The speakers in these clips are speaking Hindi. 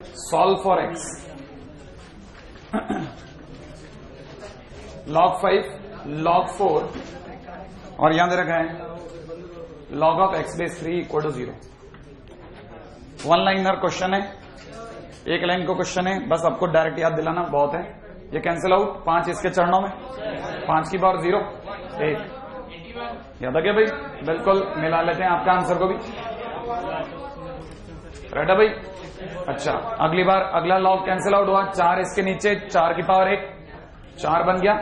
Solve for x log 5 log 4 और यहां दे रखा है log of x base 3 equal to 0। One liner question है, एक लाइन को क्वेश्चन है, बस आपको डायरेक्ट याद दिलाना बहुत है। ये कैंसिल आउट 5 इसके चरणों में, 5 की पावर 0 1 याद आ गया भाई? बिल्कुल मिला लेते हैं आपका आंसर को भी। रेडा भाई? अच्छा, अगली बार अगला लॉग कैंसिल आउट हुआ, 4 इसके नीचे, 4 की पावर 1 4 बन गया।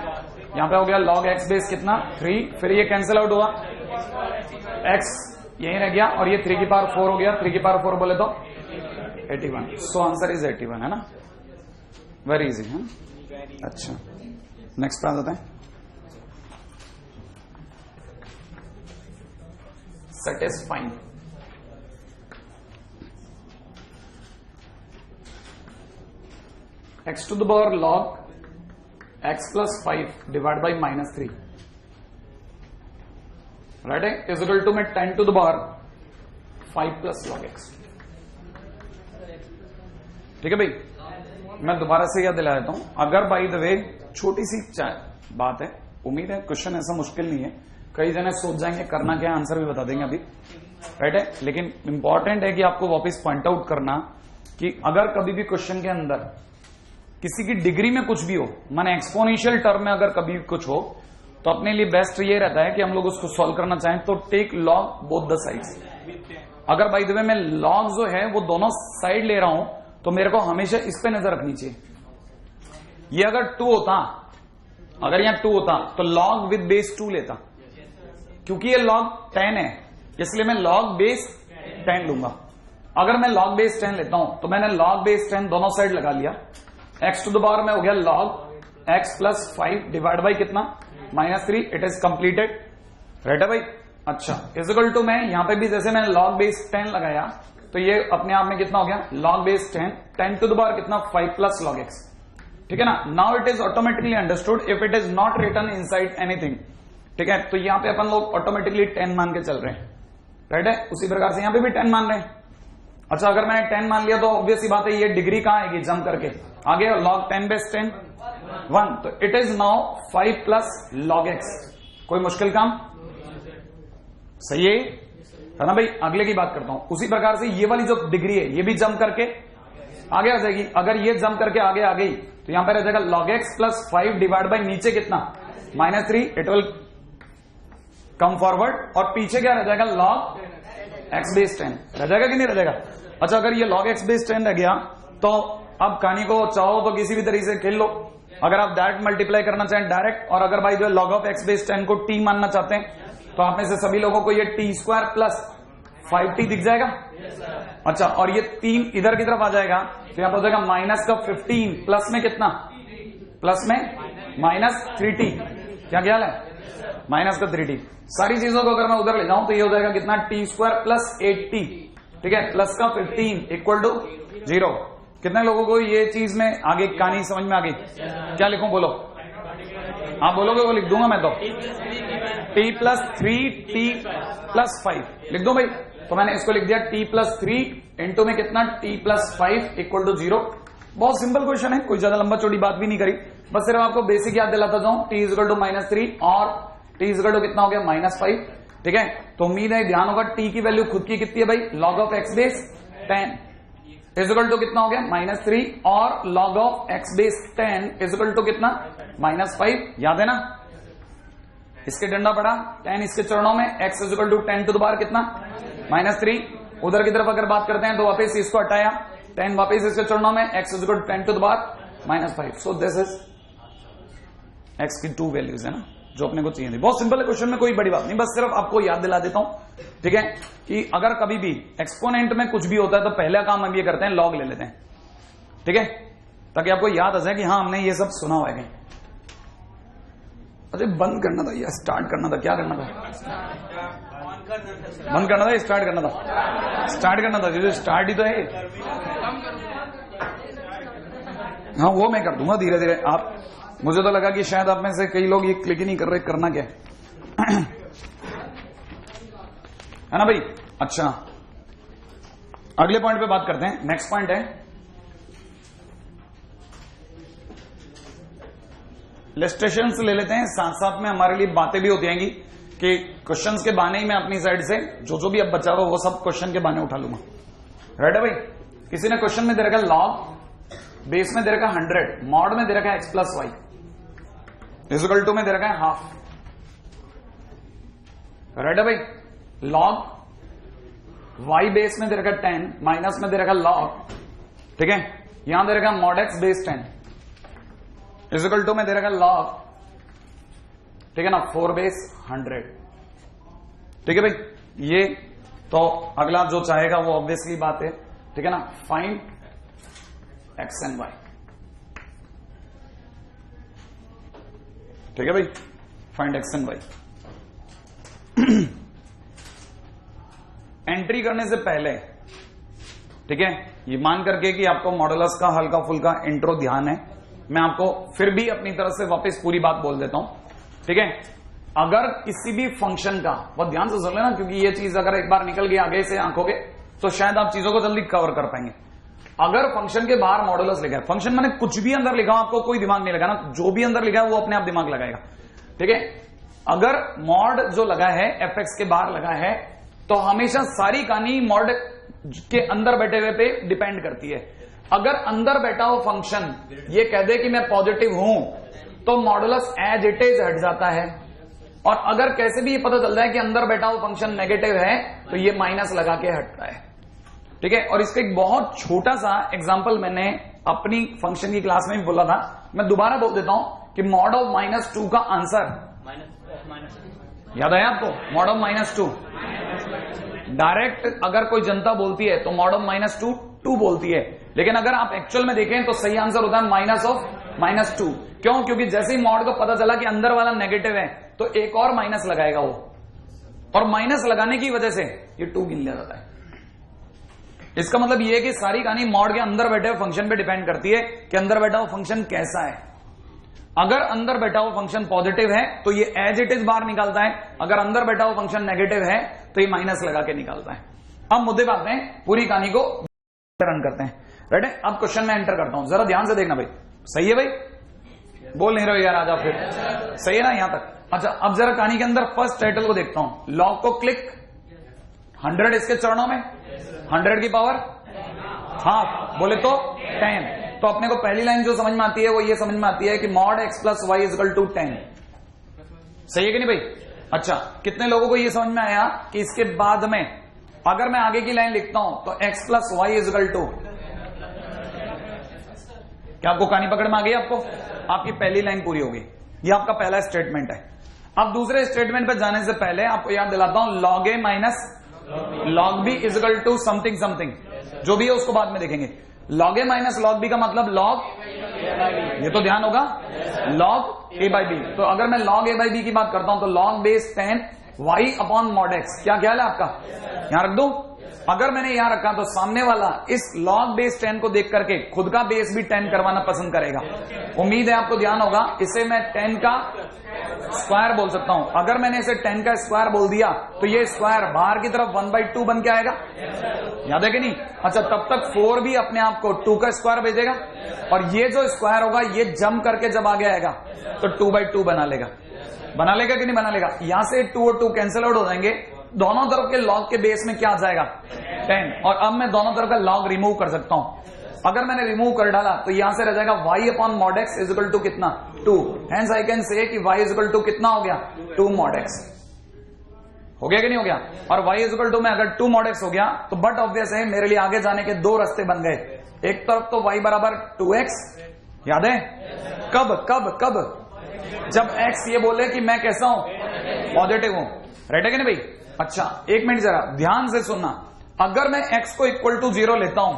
यहां पे हो गया log x बेस कितना 3, फिर ये कैंसिल आउट हुआ, x यही रह गया और ये 3 की पावर 4 हो गया। 3 की पावर 4 बोले तो 81। सो आंसर इज 81 है ना, वेरी इजी है। अच्छा, नेक्स्ट पे आ जाते हैं। Satisfying x to the power log x plus 5 divide by -3 right है, इज इक्वल टू में 10 to the power 5 plus log x। ठीक है भाई, मैं दोबारा से याद दिला देता हूं। अगर बाई द वे छोटी सी बात है, उम्मीद है क्वेश्चन ऐसा मुश्किल नहीं है, कई जने सोच जाएंगे करना क्या, आंसर भी बता देंगे अभी, राइट है। लेकिन इंपॉर्टेंट है कि आपको वापस पॉइंट आउट करना कि अगर कभी भी क्वेश्चन के अंदर किसी की डिग्री में कुछ भी हो, माने एक्सपोनेंशियल टर्म में अगर कभी कुछ हो, तो अपने लिए बेस्ट ये रहता है कि हम लोग उसको सॉल्व करना चाहें तो take log both the sides. अगर बाय द वे मैं लॉग जो है वो दोनों साइड ले रहा हूं तो मेरे को हमेशा इस पे नजर रखनी चाहिए। ये अगर 2 होता, अगर यहां 2 होता तो लॉग विद बेस 2 लेता, क्योंकि ये log 10 है इसलिए मैं log बेस 10 लूंगा। अगर मैं log बेस 10 लेता हूं तो मैंने log बेस 10 दोनों साइड लगा लिया, x टू द पावर में हो गया log x plus 5 divide by कितना -3, इट इज कंप्लीटेड, राइट है भाई? अच्छा, इज इक्वल टू मैं यहां पे भी जैसे मैंने log बेस 10 लगाया तो ये अपने आप में कितना हो गया log base 10 to the power कितना 5 प्लस log x। ठीक है ना। Now it is automatically understood if it is not written inside anything. ठीक है, तो यहां पे अपन लोग ऑटोमेटिकली 10 मान के चल रहे हैं, राइट है। उसी प्रकार से यहां पे भी 10 मान रहे हैं। अच्छा, अगर मैंने 10 मान लिया तो ऑब्वियस सी बात है ये डिग्री कहां आएगी, जंप करके आगे log 10 बेस 10 1, तो it is now 5 plus log x। कोई मुश्किल काम? सही है ना भाई? अगले की बात करता हूं। उसी प्रकार से ये वाली जो डिग्री है ये भी जंप करके आगे आ जाएगी। अगर ये जंप करके आगे आ गई तो यहां पर रह जाएगा log x plus 5 divide by नीचे कितना -3, इट विल कम फॉरवर्ड और पीछे क्या रह जाएगा log x बेस 10 रह जाएगा कि नहीं रह जाएगा? अच्छा, अगर ये log x बेस 10 रह गया तो अब कहानी को चाहो तो किसी भी तरीके से खेल लो। अगर आप डायरेक्ट मल्टीप्लाई करना चाहें डायरेक्ट, और अगर भाई जो log ऑफ x बेस 10 को t मानना चाहते हैं तो आप में से सभी लोगों को ये t² प्लस 5t दिख जाएगा। अच्छा, और ये 3 इधर की तरफ आ जाएगा तो यहां पर हो जाएगा माइनस का 15 प्लस में कितना, प्लस में -3t। क्या ख्याल है? माइनस का 3t। सारी चीजों को अगर मैं उधर ले जाऊं तो ये हो जाएगा कितना t² प्लस 8t। ठीक है, प्लस का 15 इक्वल टू 0। कितने लोगों को ये चीज में आगे कहानी समझ में आ गई? क्या लिखूं बोलो? आप बोलोगे वो लिख दूंगा मैं तो, t प्लस 3t प्लस 5 लिख दो भाई। तो मैंने इसको लिख दिया t प्लस 3 इंटू में कितना t प्लस 5 इक्वल टू 0। बहुत सिंपल क्वेश्चन है, कोई ज्यादा लंबा चौड़ी बात भी नहीं करी, बस सिर्फ आपको बेसिक याद दिलाता जाऊं। t इक्वल टू -3 और t इक्वल टू कितना हो गया -5। ठीक है, तो उम्मीद है ध्यान होगा। t की वैल्यू खुद की कितनी है भाई? log of x base 10 is equal to कितना हो गया -3 और log of x base 10 is equal to कितना -5। याद है ना? इसके डंडा पड़ा 10 इसके चरणों में, x is equal to 10 to the power कितना -3। उधर की तरफ अगर बात करते हैं तो वापस इसको हटाया, 10 वापस इसके चरणों में, x is equal to 10 to the power -5। So this is x की 2 वैल्यूज है ना जो अपने को चाहिए थी। बहुत सिंपल है क्वेश्चन में, कोई बड़ी बात नहीं, बस सिर्फ आपको याद दिला देता हूं। ठीक है, कि अगर कभी भी एक्सपोनेंट में कुछ भी होता है तो पहला काम हम ये करते हैं लॉग ले लेते हैं। ठीक है, ताकि आपको याद आ जाए कि हाँ हमने ये सब सुना हुआ है। अरे बंद करना था या स्टार्ट करना था? क्या करना था? बंद करना था, स्टार्ट करना था? स्टार्ट करना था, जो स्टार्ट ही तो है। हाँ वो मैं कर दूंगा धीरे धीरे। आप, मुझे तो लगा कि शायद आप में से कई लोग ये क्लिक ही नहीं कर रहे, करना क्या है ना भाई? अच्छा, अगले पॉइंट पे बात करते हैं। नेक्स्ट पॉइंट है इलस्ट्रेशंस ले लेते हैं, साथ साथ में हमारे लिए बातें भी होती आएंगी कि क्वेश्चंस के बहाने ही मैं अपनी साइड से जो भी अब बचा हुआ वो सब क्वेश्चन के बहाने उठा लूंगा। राइट है भाई? किसी ने क्वेश्चन में दे रखा लॉग, बेस में दे रखा 100, मॉड में दे रखा x plus y, equal to में दे रखा है हाफ। राइट है भाई? लॉग y बेस में दे रखा 10, माइनस में दे रखा लॉग, ठीक है, यहां दे रखा mod x base 10 equal to में दे रखा लॉग, ठीक है ना, 4 बेस 100। ठीक है भाई? ये तो अगला जो चाहेगा वो ऑब्वियसली बात है, ठीक है ना, फाइंड एक्स एंड वाई। ठीक है भाई? Find x and y. Entry करने से पहले, ठीक है, ये मान करके कि आपको मॉडुलस का हल्का फुल्का इंट्रो ध्यान है, मैं आपको फिर भी अपनी तरफ से वापस पूरी बात बोल देता हूं। ठीक है? अगर किसी भी फंक्शन का, बहुत ध्यान से सुन लेना, क्योंकि ये चीज अगर एक बार निकल गई आगे से आंखों के तो शायद आप चीजों को जल्दी कवर कर पाएंगे। अगर फंक्शन के बाहर मॉडुलस लिखा है, फंक्शन मैंने कुछ भी अंदर लिखा, आपको कोई दिमाग नहीं लगाना, जो भी अंदर लिखा है वो अपने आप दिमाग लगाएगा। ठीक है? अगर मॉड जो लगा है एफएक्स के बाहर लगा है तो हमेशा सारी कहानी मॉड के अंदर बैठे हुए पे डिपेंड करती है। अगर अंदर बैठा हो फंक्शन ये कह दे कि मैं पॉजिटिव हूं तो मॉडुलस एज इट इज हट जाता है, और अगर कैसे भी ये पता चल जाए कि अंदर बैठा हो फंक्शन नेगेटिव है तो ये माइनस लगा के हटता है। ठीक है? और इसका एक बहुत छोटा सा एग्जांपल मैंने अपनी फंक्शन की क्लास में भी बोला था, मैं दोबारा बोल देता हूं कि मॉड ऑफ -2 का आंसर याद आया आपको? मॉड ऑफ -2 डायरेक्ट अगर कोई जनता बोलती है तो मॉड ऑफ -2 2 बोलती है, लेकिन अगर आप एक्चुअल में देखें तो सही आंसर होता है माइनस ऑफ -2। क्यों? क्योंकि जैसे ही मॉड को पता चला कि अंदर वाला नेगेटिव है तो एक और माइनस लगाएगा वो, और माइनस लगाने की वजह से ये 2 गिन लिया जाता है। इसका मतलब ये है कि सारी कहानी मॉड के अंदर बैठे हुए फंक्शन पे डिपेंड करती है कि अंदर बैठा हुआ फंक्शन कैसा है। अगर अंदर बैठा हुआ फंक्शन पॉजिटिव है तो ये एज इट इज बाहर निकालता है, अगर अंदर बैठा हुआ फंक्शन नेगेटिव है तो ये माइनस लगा के निकालता है। अब मुद्दे पे आते हैं, पूरी कहानी को रन करते हैं। राइट है? अब क्वेश्चन में एंटर करता हूं, जरा ध्यान से देखना भाई। सही है भाई? बोल नहीं रहे यार, आज आप फिर सही है ना यहां तक? अच्छा, अब जरा कहानी के अंदर फर्स्ट टाइटल को देखता हूं। लॉग को क्लिक, 100 इसके चरणों में, 100 की पावर हाफ, बोले तो 10। तो अपने को पहली लाइन जो समझ में आती है वो ये समझ में आती है कि mod x plus y equal to 10। सही है कि नहीं भाई? अच्छा, कितने लोगों को ये समझ में आया कि इसके बाद में अगर मैं आगे की लाइन लिखता हूं तो x plus y equal to, क्या आपको कहानी पकड़ में आ गई? आपको आपकी पहली लाइन पूरी होगी, ये आपका पहला स्टेटमेंट है। अब दूसरे स्टेटमेंट पर जाने से पहले आपको याद दिलाता हूं, log a minus log b equal to something something, जो भी है उसको बाद में देखेंगे। Log a minus log b का मतलब लॉग, ये तो ध्यान होगा, लॉग ए बाई बी। तो अगर मैं लॉग ए बाई बी की बात करता हूं तो log base 10 y upon mod x, क्या ख्याल है आपका? यहां रख दो। अगर मैंने यहां रखा तो सामने वाला इस log बेस 10 को देख करके खुद का बेस भी 10 करवाना पसंद करेगा। उम्मीद है आपको ध्यान होगा। इसे मैं 10 का स्क्वायर बोल सकता हूं। अगर मैंने इसे 10 का स्क्वायर बोल दिया तो ये स्क्वायर बाहर की तरफ 1/2 बन के आएगा, याद है कि नहीं? अच्छा, तब तक 4 भी अपने आप को 2 का स्क्वायर भेजेगा, और ये जो स्क्वायर होगा ये जम करके जब आगे आएगा तो 2/2 बना लेगा। बना लेगा कि नहीं बना लेगा? यहां से 2 और 2 कैंसिल आउट हो जाएंगे, दोनों तरफ के लॉग के बेस में क्या आ जाएगा? 10। और अब मैं दोनों तरफ का लॉग रिमूव कर सकता हूं। अगर मैंने रिमूव कर डाला तो यहां से रह जाएगा y upon mod x is equal to कितना? 2। हेंस आई कैन से कि y इज इक्वल टू कितना हो गया? 2 मॉड एक्स। हो गया कि नहीं हो गया? और y इज इक्वल टू में अगर 2 मॉड एक्स हो गया तो बट ऑब्वियस है मेरे लिए आगे जाने के 2 रास्ते बन गए। एक तरफ तो y बराबर 2x, याद है? कब कब कब? जब x ये बोले कि मैं कैसा हूं? पॉजिटिव हूं। राइट है कि नहीं भाई? अच्छा, एक मिनट जरा ध्यान से सुनना। अगर मैं x को इक्वल टू 0 लेता हूं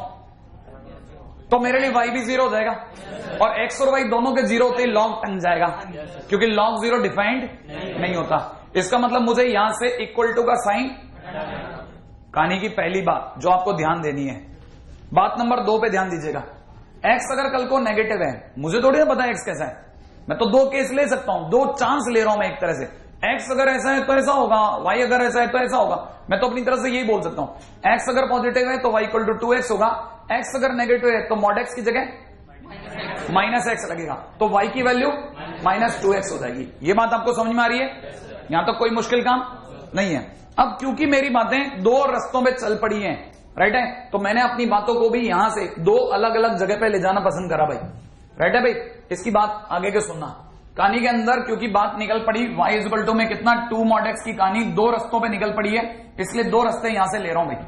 तो मेरे लिए y भी 0 हो जाएगा, और x और y दोनों के 0 होते ही log टंग जाएगा, क्योंकि log 0 डिफाइंड नहीं होता। इसका मतलब मुझे यहां से इक्वल टू का साइन, कहानी की पहली बात जो आपको ध्यान देनी है। बात नंबर 2 पे ध्यान दीजिएगा। x अगर कल को नेगेटिव है, मुझे थोड़ी ना पता है x कैसा है, मैं तो 2 केस ले सकता हूं, 2 चांस ले रहा हूं मैं एक तरह से। x अगर ऐसा है तो ऐसा होगा, y अगर ऐसा है तो ऐसा होगा, मैं तो अपनी तरफ से यही बोल सकता हूं। x अगर पॉजिटिव है तो y इक्वल टू 2x होगा, x अगर नेगेटिव है तो मॉड x की जगह माइनस एक्स लगेगा, तो वाई की वैल्यू माइनस 2x हो जाएगी। ये बात आपको समझ में आ रही है? यहां तक कोई मुश्किल काम नहीं है। अब क्योंकि मेरी बातें दो रस्तों पे चल पड़ी हैं, राइट है, तो मैंने अपनी बातों को भी यहां से दो अलग अलग जगह पे ले जाना पसंद करा भाई, राइट है भाई। इसकी बात आगे के सुनना। कहानी के अंदर क्योंकि बात निकल पड़ी y इक्वल टू में कितना 2 mod x की कहानी दो रस्तों पे निकल पड़ी है, इसलिए दो रास्ते यहां से ले रहा हूं भाई,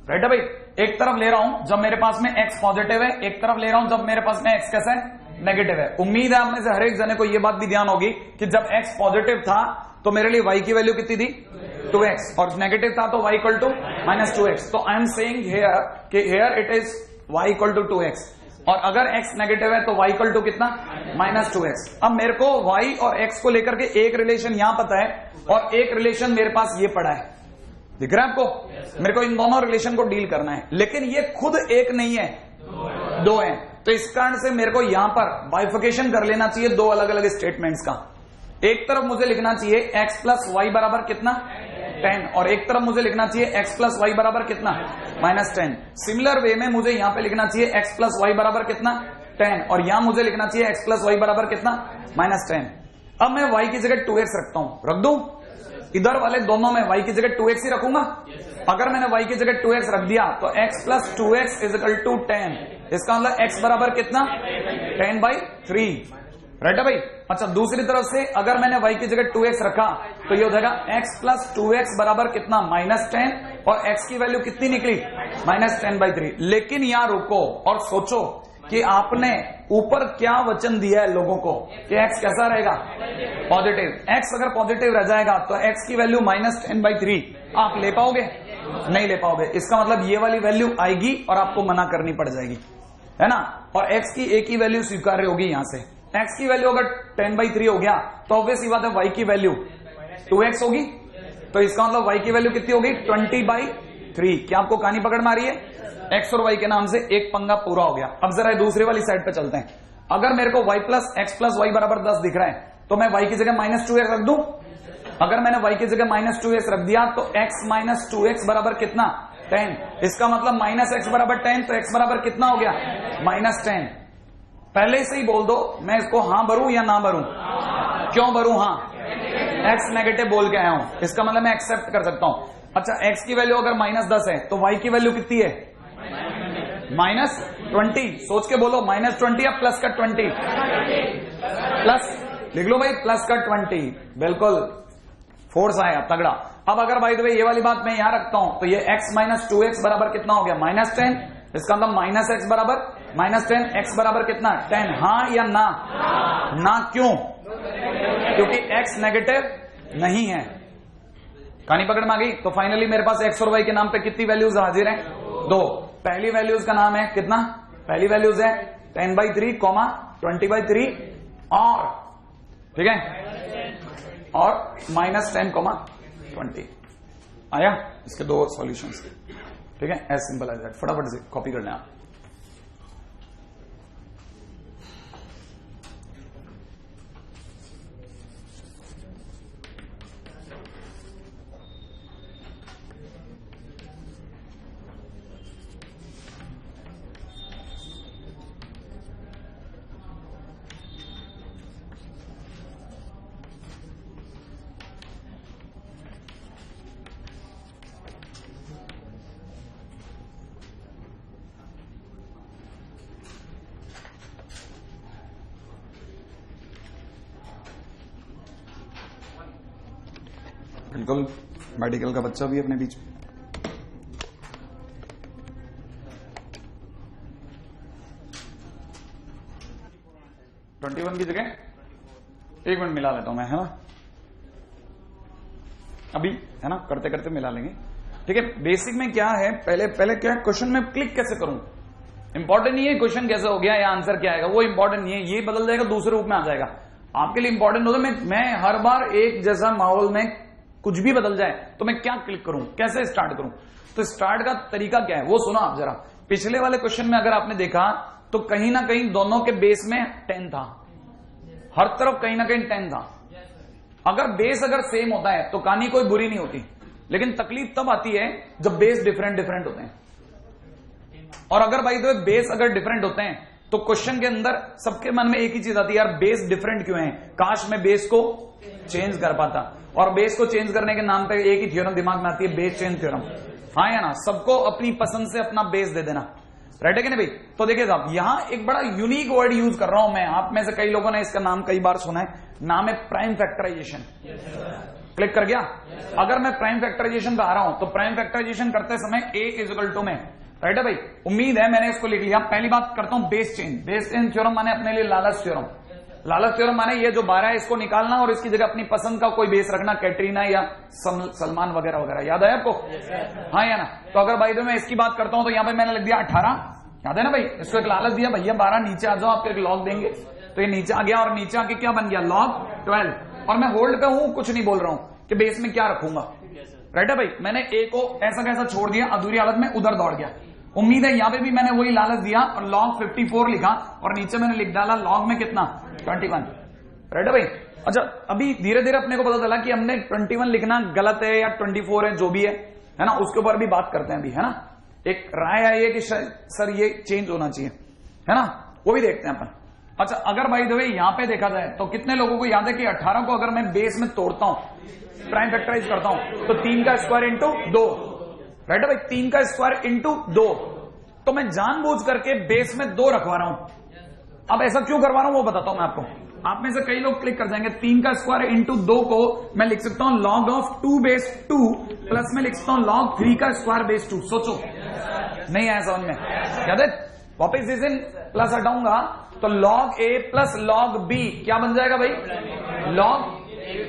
राइट है भाई। एक तरफ ले रहा हूं जब मेरे पास में x पॉजिटिव है, एक तरफ ले रहा हूं जब मेरे पास में x कैसा है, नेगेटिव है। उम्मीद है आप में से हर एक जने को यह बात भी ध्यान होगी कि जब x पॉजिटिव था तो मेरे लिए y की वैल्यू कितनी थी, 2x, और नेगेटिव था तो y equal to minus 2x। तो आई एम सेइंग हियर कि here it is y equal to 2x, और अगर x नेगेटिव है तो y इक्वल टू कितना, माइनस 2x। अब मेरे को y और x को लेकर के एक रिलेशन यहां पता है और एक रिलेशन मेरे पास ये पड़ा है, दिख रहा है आपको? मेरे को इन दोनों रिलेशन को डील करना है, लेकिन ये खुद एक नहीं है, दो है। तो इस कारण से मेरे को यहां पर बाइफिकेशन कर लेना चाहिए दो अलग अलग स्टेटमेंट्स का। एक तरफ मुझे लिखना चाहिए x प्लस वाई बराबर कितना, 10, और एक तरफ मुझे लिखना चाहिए x प्लस वाई बराबर कितना, माइनस 10। सिमिलर वे में मुझे यहां पे लिखना चाहिए x प्लस वाई बराबर कितना, 10, और यहां मुझे लिखना चाहिए x प्लस वाई बराबर कितना, माइनस 10। अब मैं y की जगह 2x रखता हूं, रख दूं? इधर वाले दोनों में y की जगह 2x ही रखूंगा। अगर मैंने y की जगह 2x रख दिया तो x plus 2x is equal to 10, इसका मतलब x बराबर कितना, 10/3, राइट है भाई। अच्छा, दूसरी तरफ से अगर मैंने y की जगह 2x रखा तो ये हो जाएगा x प्लस 2x बराबर कितना, माइनस 10, और x की वैल्यू कितनी निकली, माइनस 10/3। लेकिन यहां रुको और सोचो कि आपने ऊपर क्या वचन दिया है लोगों को कि x कैसा रहेगा, पॉजिटिव। x अगर पॉजिटिव रह जाएगा तो x की वैल्यू माइनस 10/3 आप ले पाओगे, नहीं ले पाओगे। इसका मतलब ये वाली वैल्यू आएगी और आपको मना करनी पड़ जाएगी, है ना। और x की एक ही वैल्यू स्वीकार्य होगी। यहां से x की वैल्यू अगर 10/3 हो गया तो ऑब्वियस ही बात है y की वैल्यू 2x होगी, तो इसका मतलब y की वैल्यू कितनी होगी, 20/3। क्या आपको कहानी पकड़ में आ रही है? x और y के नाम से एक पंगा पूरा हो गया। अब जरा दूसरी वाली साइड पे चलते हैं। अगर मेरे को y plus x plus y बराबर 10 दिख रहा है तो मैं y की जगह माइनस 2x रख दूं। अगर मैंने y की जगह माइनस 2x रख दिया तो x माइनस 2x बराबर कितना, 10। इसका मतलब माइनस x बराबर 10, तो x बराबर कितना हो गया, माइनस 10। पहले से ही बोल दो मैं इसको हाँ भरूं या ना भरूं, क्यों भरूं? हाँ, x नेगेटिव बोल के आया हूं, इसका मतलब मैं एक्सेप्ट कर सकता हूं। अच्छा, x की वैल्यू अगर माइनस 10 है तो y की वैल्यू कितनी है, माइनस 20। सोच के बोलो, माइनस 20 या प्लस का 20, प्लस लिख लो भाई, प्लस का 20, बिल्कुल फोर्स आएगा तगड़ा। अब अगर भाई ये वाली बात मैं यहां रखता हूं तो ये x माइनस 2x बराबर कितना हो गया, माइनस 10। इसका मतलब माइनस x बराबर माइनस 10, x बराबर कितना, 10। हाँ या ना? ना क्यों? क्योंकि x नेगेटिव नहीं है। कहानी पकड़ में आ गई? तो फाइनली मेरे पास x और y के नाम पे कितनी वैल्यूज हाजिर हैं, दो। पहली वैल्यूज का नाम है कितना, पहली वैल्यूज है 10/3, 20/3, और ठीक है, और माइनस 10, 20 आया। इसके दो सॉल्यूशंस, ठीक है, एज सिंपल एज दैट। फटाफट से कॉपी कर लें आप। बिल्कुल मेडिकल का बच्चा भी अपने बीच में। ट्वेंटी 21 की जगह 1 मिनट मिला लेता हूं मैं, है ना, अभी, है ना, करते करते मिला लेंगे। ठीक है, बेसिक में क्या है, पहले क्या क्वेश्चन में क्लिक कैसे करूं, इंपॉर्टेंट नहीं है क्वेश्चन कैसे हो गया या आंसर क्या आएगा, वो इंपॉर्टेंट नहीं है, ये बदल जाएगा, दूसरे रूप में आ जाएगा। आपके लिए इंपॉर्टेंट होता है मैं हर बार एक जैसा माहौल में कुछ भी बदल जाए तो मैं क्या क्लिक करूं, कैसे स्टार्ट करूं। तो स्टार्ट का तरीका क्या है वो सुनो आप जरा। पिछले वाले क्वेश्चन में अगर आपने देखा तो कहीं ना कहीं दोनों के बेस में 10 था, हर तरफ कहीं ना कहीं 10 था। अगर बेस अगर सेम होता है तो कहानी कोई बुरी नहीं होती, लेकिन तकलीफ तब आती है जब बेस डिफरेंट होते हैं। और अगर भाई तो बेस अगर डिफरेंट होते हैं तो क्वेश्चन के अंदर सबके मन में एक ही चीज आती है, यार बेस डिफरेंट क्यों है, काश मैं बेस को चेंज कर पाता। और बेस को चेंज करने के नाम पे एक ही थ्योरम दिमाग में आती है, बेस चेंज थ्योरम। हाँ या ना, सबको अपनी पसंद से अपना बेस दे देना, राइट है कि नहीं भाई। तो देखिए साहब, यहां एक बड़ा यूनिक वर्ड यूज कर रहा हूं मैं, आप में से कई लोगों ने इसका नाम कई बार सुना है, नाम है प्राइम फैक्टराइजेशन। क्लिक कर गया। अगर मैं प्राइम फैक्टराइजेशन का आ रहा हूं तो प्राइम फैक्टराइजेशन करते समय a इक्वल टू में, राइट है भाई, उम्मीद है मैंने इसको लिख लिया। पहली बात करता हूं base change. Base change theorem माने अपने लिए लालच थ्योरम। लालच थ्योरम माने ये जो 12 है इसको निकालना और इसकी जगह अपनी पसंद का कोई बेस रखना, कैटरीना या सलमान वगैरह वगैरह। याद है आपको? हाँ या ना। तो अगर भाई मैं इसकी बात करता हूं तो यहां पे मैंने लिख दिया 18, याद है ना भाई। इसको एक लालच दिया, भैया 12 नीचे आ जाओ, आपको एक लॉग देंगे। तो ये नीचे आ गया और नीचे आके क्या बन गया, लॉग 12। और मैं होल्ड पे हूं, कुछ नहीं बोल रहा हूं कि बेस में क्या रखूंगा, राइट है भाई। मैंने ए को ऐसा कैसा छोड़ दिया, अधूरी हालत में उधर दौड़ गया। उम्मीद है यहां पे भी मैंने वही लालच दिया और log 54 लिखा और नीचे मैंने लिख डाला log में कितना, 21, राइट है भाई। अच्छा, अभी धीरे धीरे अपने को पता चला कि हमने 21 लिखना गलत है या 24 है, जो भी है ना, उसके ऊपर भी बात करते हैं अभी, है ना। एक राय आई है कि सर ये चेंज होना चाहिए, है ना, वो भी देखते हैं अपन। अच्छा, अगर भाई दो यहां पे देखा जाए तो कितने लोगों को याद है कि 18 को अगर मैं बेस में तोड़ता हूं, प्राइम फैक्टराइज करता हूं, तो 3 का स्क्वायर इंटू 2, राइट है भाई, 3 का स्क्वायर इंटू 2। तो मैं जानबूझ करके बेस में 2 रखवा रहा हूं। अब ऐसा क्यों करवा रहा हूं वो बताता हूं मैं आपको। आप में से कई लोग क्लिक कर जाएंगे। 3 का स्क्वायर इंटू 2 को मैं लिख सकता हूं log ऑफ 2 बेस 2 प्लस में लिख सकता हूं log 3 का स्क्वायर बेस 2। सोचो, नहीं आया समझ में? याद है? वापिस इस इन प्लस हटाऊंगा तो log a plus log b क्या बन जाएगा भाई, log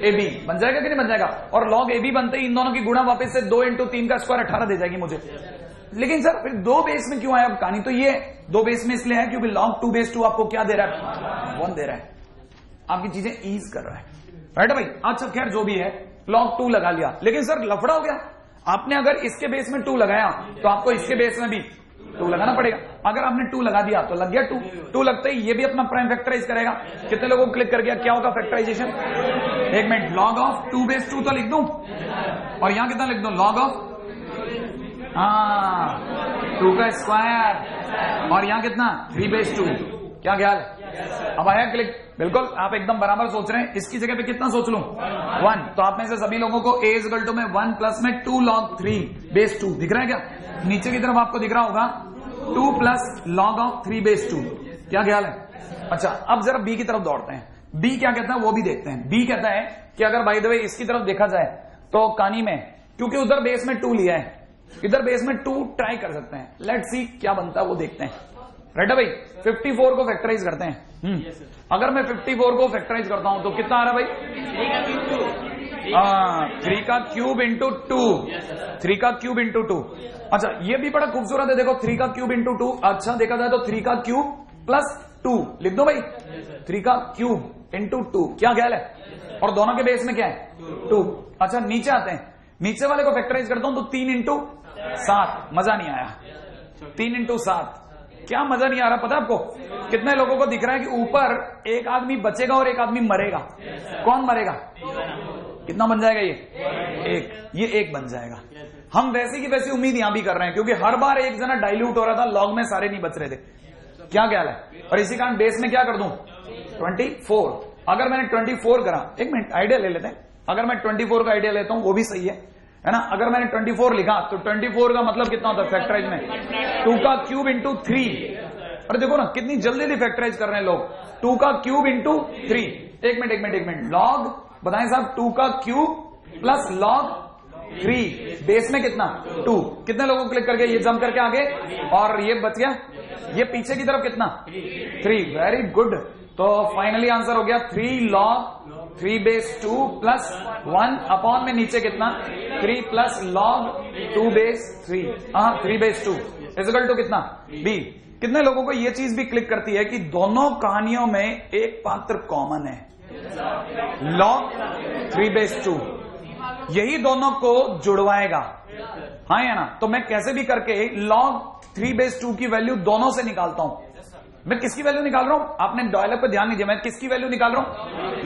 ab बन जाएगा कि नहीं बन जाएगा। और log ab बनते ही इन दोनों की गुणा वापस से 2 इंटू 3 का स्क्वायर 18 दे जाएगी मुझे। लेकिन सर फिर 2 बेस में क्यों आया अब कहानी? तो ये 2 बेस में इसलिए है क्योंकि log 2 बेस 2 आपको क्या दे रहा है, 1 दे रहा है, आपकी चीजें ईज कर रहा है, राइट है भाई। अच्छा खैर जो भी है, log 2 लगा लिया। लेकिन सर लफड़ा हो गया, आपने अगर इसके बेस में 2 लगाया तो आपको इसके बेस में भी 2 लगाना पड़ेगा। अगर आपने 2 लगा दिया तो लग गया 2 लगते ही ये भी अपना प्राइम फैक्टराइज करेगा। कितने लोगों को क्लिक कर गया, क्या होगा फैक्टराइजेशन? एक मिनट, log ऑफ 2 बेस 2 तो लिख दूं और यहां कितना लिख दूं, log ऑफ 2 का स्क्वायर और यहां कितना 3 बेस 2। क्या ख्याल है? अब आया क्लिक? बिल्कुल, आप एकदम बराबर सोच रहे हैं। इसकी जगह पे कितना सोच लूं, 1। तो आप में से सभी लोगों को a इक्वल टू में 1 प्लस में 2 log 3 बेस 2 दिख रहा है क्या? नीचे की तरफ आपको दिख रहा होगा 2 प्लस log ऑफ 3 बेस 2। क्या ख्याल है? अच्छा, अब जरा b की तरफ दौड़ते हैं। b क्या कहता है वो भी देखते हैं। b कहता है कि अगर बाय द वे इसकी तरफ देखा जाए तो कहानी में, क्योंकि उधर बेस में 2 लिया है, इधर बेस में 2 ट्राई कर सकते हैं। लेट्स सी क्या बनता है वो देखते हैं, राइट है भाई। 54 को फैक्टराइज करते हैं। अगर मैं 54 को फैक्टराइज करता हूं तो कितना आ रहा है भाई, 3 का क्यूब इंटू 2, 3 का क्यूब इंटू 2। अच्छा ये भी बड़ा खूबसूरत है, देखो 3 का क्यूब इंटू 2। अच्छा देखा जाए तो 3 का क्यूब प्लस 2 लिख दो भाई, 3 का क्यूब इंटू 2। क्या ख्याल है? और दोनों के बेस में क्या है, 2। अच्छा नीचे आते हैं, नीचे वाले को फैक्टराइज करता हूं तो 3 इंटू 7। मजा नहीं आया, 3 इंटू 7 क्या मजा नहीं आ रहा पता आपको? कितने लोगों को दिख रहा है कि ऊपर एक आदमी बचेगा और एक आदमी मरेगा। कौन मरेगा? कितना बन जाएगा ये 1, ये 1 बन जाएगा। हम वैसी की वैसी उम्मीद यहां भी कर रहे हैं क्योंकि हर बार एक जना डाइल्यूट हो रहा था, लॉग में सारे नहीं बच रहे थे। क्या ख्याल है? और इसी कारण बेस में क्या कर दूं, 24। अगर मैंने 24 करा, एक मिनट आइडिया ले लेते हैं। अगर मैं 24 का आइडिया लेता हूं वो भी सही है ना। अगर मैंने 24 लिखा तो 24 का मतलब कितना होता है फैक्टराइज में, 2 का क्यूब इंटू 3। अरे देखो ना कितनी जल्दी जल्दी फैक्टराइज कर रहे हैं लोग, 2 का क्यूब इंटू 3। एक मिनट लॉग बताएं साहब, 2 का क्यूब प्लस लॉग 3 बेस में कितना 2। कितने लोगों को क्लिक करके ये जंप करके आगे, और ये बच गया, ये पीछे की तरफ कितना 3। Very good. तो फाइनली आंसर हो गया 3 log 3 बेस 2 प्लस 1 अपॉन में नीचे कितना 3 प्लस log 2 बेस 3। हाँ 3 बेस 2 इक्वल टू कितना b। कितने लोगों को ये चीज भी क्लिक करती है कि दोनों कहानियों में एक पात्र कॉमन है, log 3 बेस 2, यही दोनों को जुड़वाएगा। हाँ या ना? तो मैं कैसे भी करके log 3 बेस 2 की वैल्यू दोनों से निकालता हूं। मैं किसकी वैल्यू निकाल रहा हूं, आपने डायलॉग पे ध्यान दीजिए, मैं किसकी वैल्यू निकाल रहा हूं,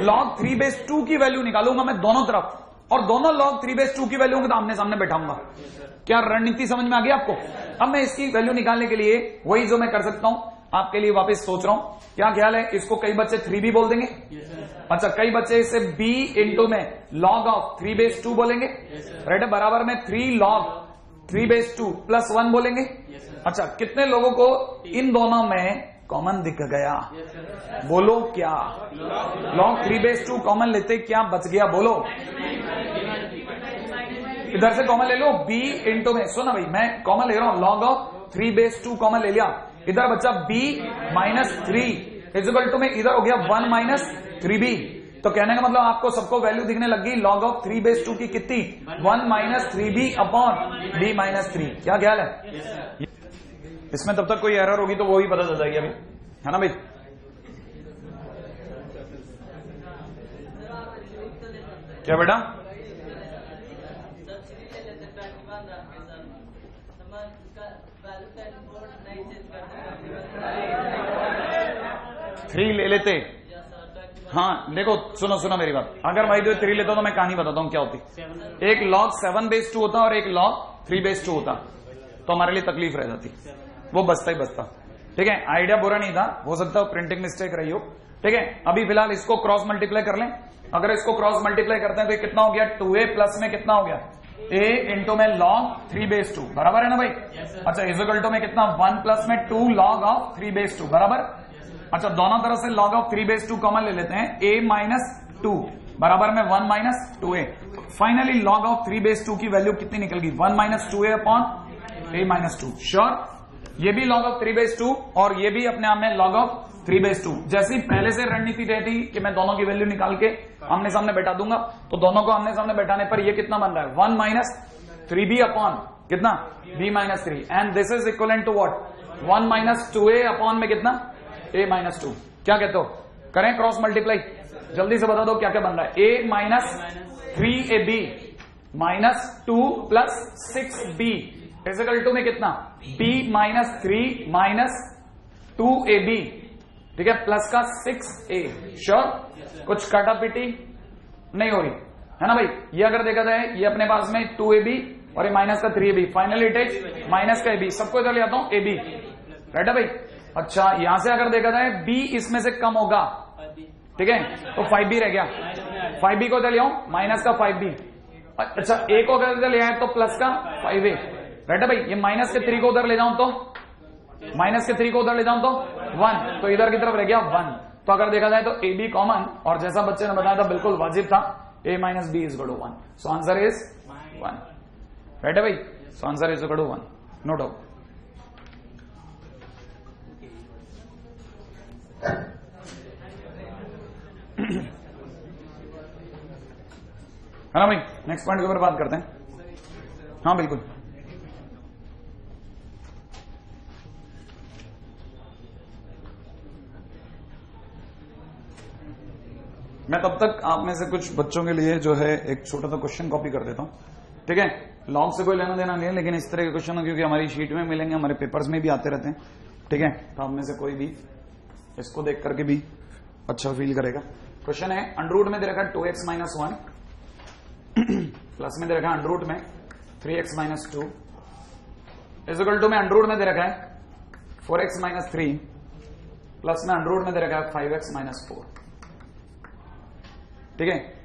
log 3 बेस 2 की वैल्यू निकालूंगा मैं दोनों तरफ, और दोनों log 3 बेस 2 की वैल्यू को आमने सामने बैठाऊंगा। क्या रणनीति समझ में आ गई आपको? अब मैं इसकी वैल्यू निकालने के लिए वही जो मैं कर सकता हूं, आपके लिए वापस सोच रहा हूं, क्या ख्याल है? इसको कई बच्चे 3 भी बोल देंगे। अच्छा, कई बच्चे इसे b इंटू में log ऑफ 3/2 बोलेंगे। राइट है, बराबर में 3 log 3/2 प्लस 1 बोलेंगे। अच्छा, कितने लोगों को इन दोनों में कॉमन दिख गया? बोलो क्या? log 3/2 कॉमन लेते क्या बच गया? बोलो। इधर से कॉमन ले लो, b इंटू में, सुना भाई मैं कॉमन ले रहा हूं, log ऑफ 3/2 कॉमन ले लिया। इधर बच्चा b माइनस 3 इजिकल टू में इधर हो गया 1 माइनस 3b। तो कहने का मतलब आपको सबको वैल्यू दिखने लगी log ऑफ 3/2 की कितनी? 1 minus 3b upon b minus 3। क्या ख्याल है? इसमें तब तक कोई एरर होगी तो वो ही पता चल जाएगी अभी, है ना भाई? क्या बेटा? थ्री ले लेते। हाँ देखो, सुनो मेरी बात, अगर भाई जो 3 लेता तो मैं कहानी बताता हूँ क्या होती। एक log 7/2 होता और एक log 3/2 होता, तो हमारे लिए तकलीफ रह जाती, वो बचता ही बचता। ठीक है, आइडिया बुरा नहीं था, हो सकता है प्रिंटिंग मिस्टेक रही हो। ठीक है, अभी फिलहाल इसको क्रॉस मल्टीप्लाई कर लें। अगर इसको क्रॉस मल्टीप्लाई करते हैं तो कितना हो गया? 2a प्लस में कितना हो गया? a इंटू में log 3/2 बराबर है ना भाई? अच्छा, इजिकल टू में कितना? 1 प्लस में 2 log ऑफ 3/2 बराबर। अच्छा, दोनों तरफ से log ऑफ 3/2 कॉमन ले लेते हैं, a माइनस 2 बराबर में 1 minus 2a। Finally log of 3/2 की वैल्यू कितनी निकल गई? 1 minus 2a upon a minus 2। Sure, ये भी log ऑफ 3/2 और ये भी अपने आप में log ऑफ 3/2। जैसी पहले से रणनीति रहती कि मैं दोनों की वैल्यू निकाल के आमने सामने बैठा दूंगा, तो दोनों को आमने सामने बैठाने पर ये कितना बन रहा है? 1 माइनस 3b अपॉन कितना? b minus 3। And this is equal to what? 1 minus 2a upon में कितना? a minus 2। क्या कहते हो? करें क्रॉस मल्टीप्लाई? जल्दी से बता दो क्या क्या बन रहा है? a minus 3ab minus 2 plus 6b is equal to में कितना? b माइनस 3 माइनस 2ab, ठीक है, प्लस का 6a। श्योर, कुछ काटा पीटी नहीं हो रही है ना भाई? ये अगर देखा जाए, ये अपने पास में 2ab और ये माइनस का 3ab, final it is minus का ab। सबको इधर ले आता हूं, ab। राइट है भाई? अच्छा, यहां से अगर देखा जाए b इसमें से कम होगा, ठीक है, तो 5b रह गया। 5b को इधर ले आऊं, माइनस का 5b। अच्छा, a को अगर इधर ले आए तो प्लस का 5a। राइट है भाई? ये माइनस के 3 को उधर ले जाऊं तो, माइनस के 3 को उधर ले जाऊं तो 1, तो इधर की तरफ रह गया 1। तो अगर देखा जाए तो ए बी कॉमन, और जैसा बच्चे ने बताया था बिल्कुल वाजिब था, a minus b is equal to 1। So answer is 1। Right है भाई? So answer is equal to 1, no doubt. है ना भाई? नेक्स्ट पॉइंट के ऊपर बात करते हैं। हाँ बिल्कुल। मैं तब तक आप में से कुछ बच्चों के लिए जो है एक छोटा सा क्वेश्चन कॉपी कर देता हूं। ठीक है, लॉग से कोई लेना देना नहीं है, लेकिन इस तरह के क्वेश्चन हो क्योंकि हमारी शीट में मिलेंगे, हमारे पेपर्स में भी आते रहते हैं। ठीक है, तो आप में से कोई भी इसको देख करके भी अच्छा फील करेगा। क्वेश्चन है, अंडररूट में दे रखा है 2x माइनस 1, प्लस में दे रखा है अंडररूट में 3x माइनस 2, इक्वल टू में अंडररूट में दे रखा है 4x माइनस 3, प्लस में अंडररूट में दे रखा है 5x माइनस 4। ठीक है,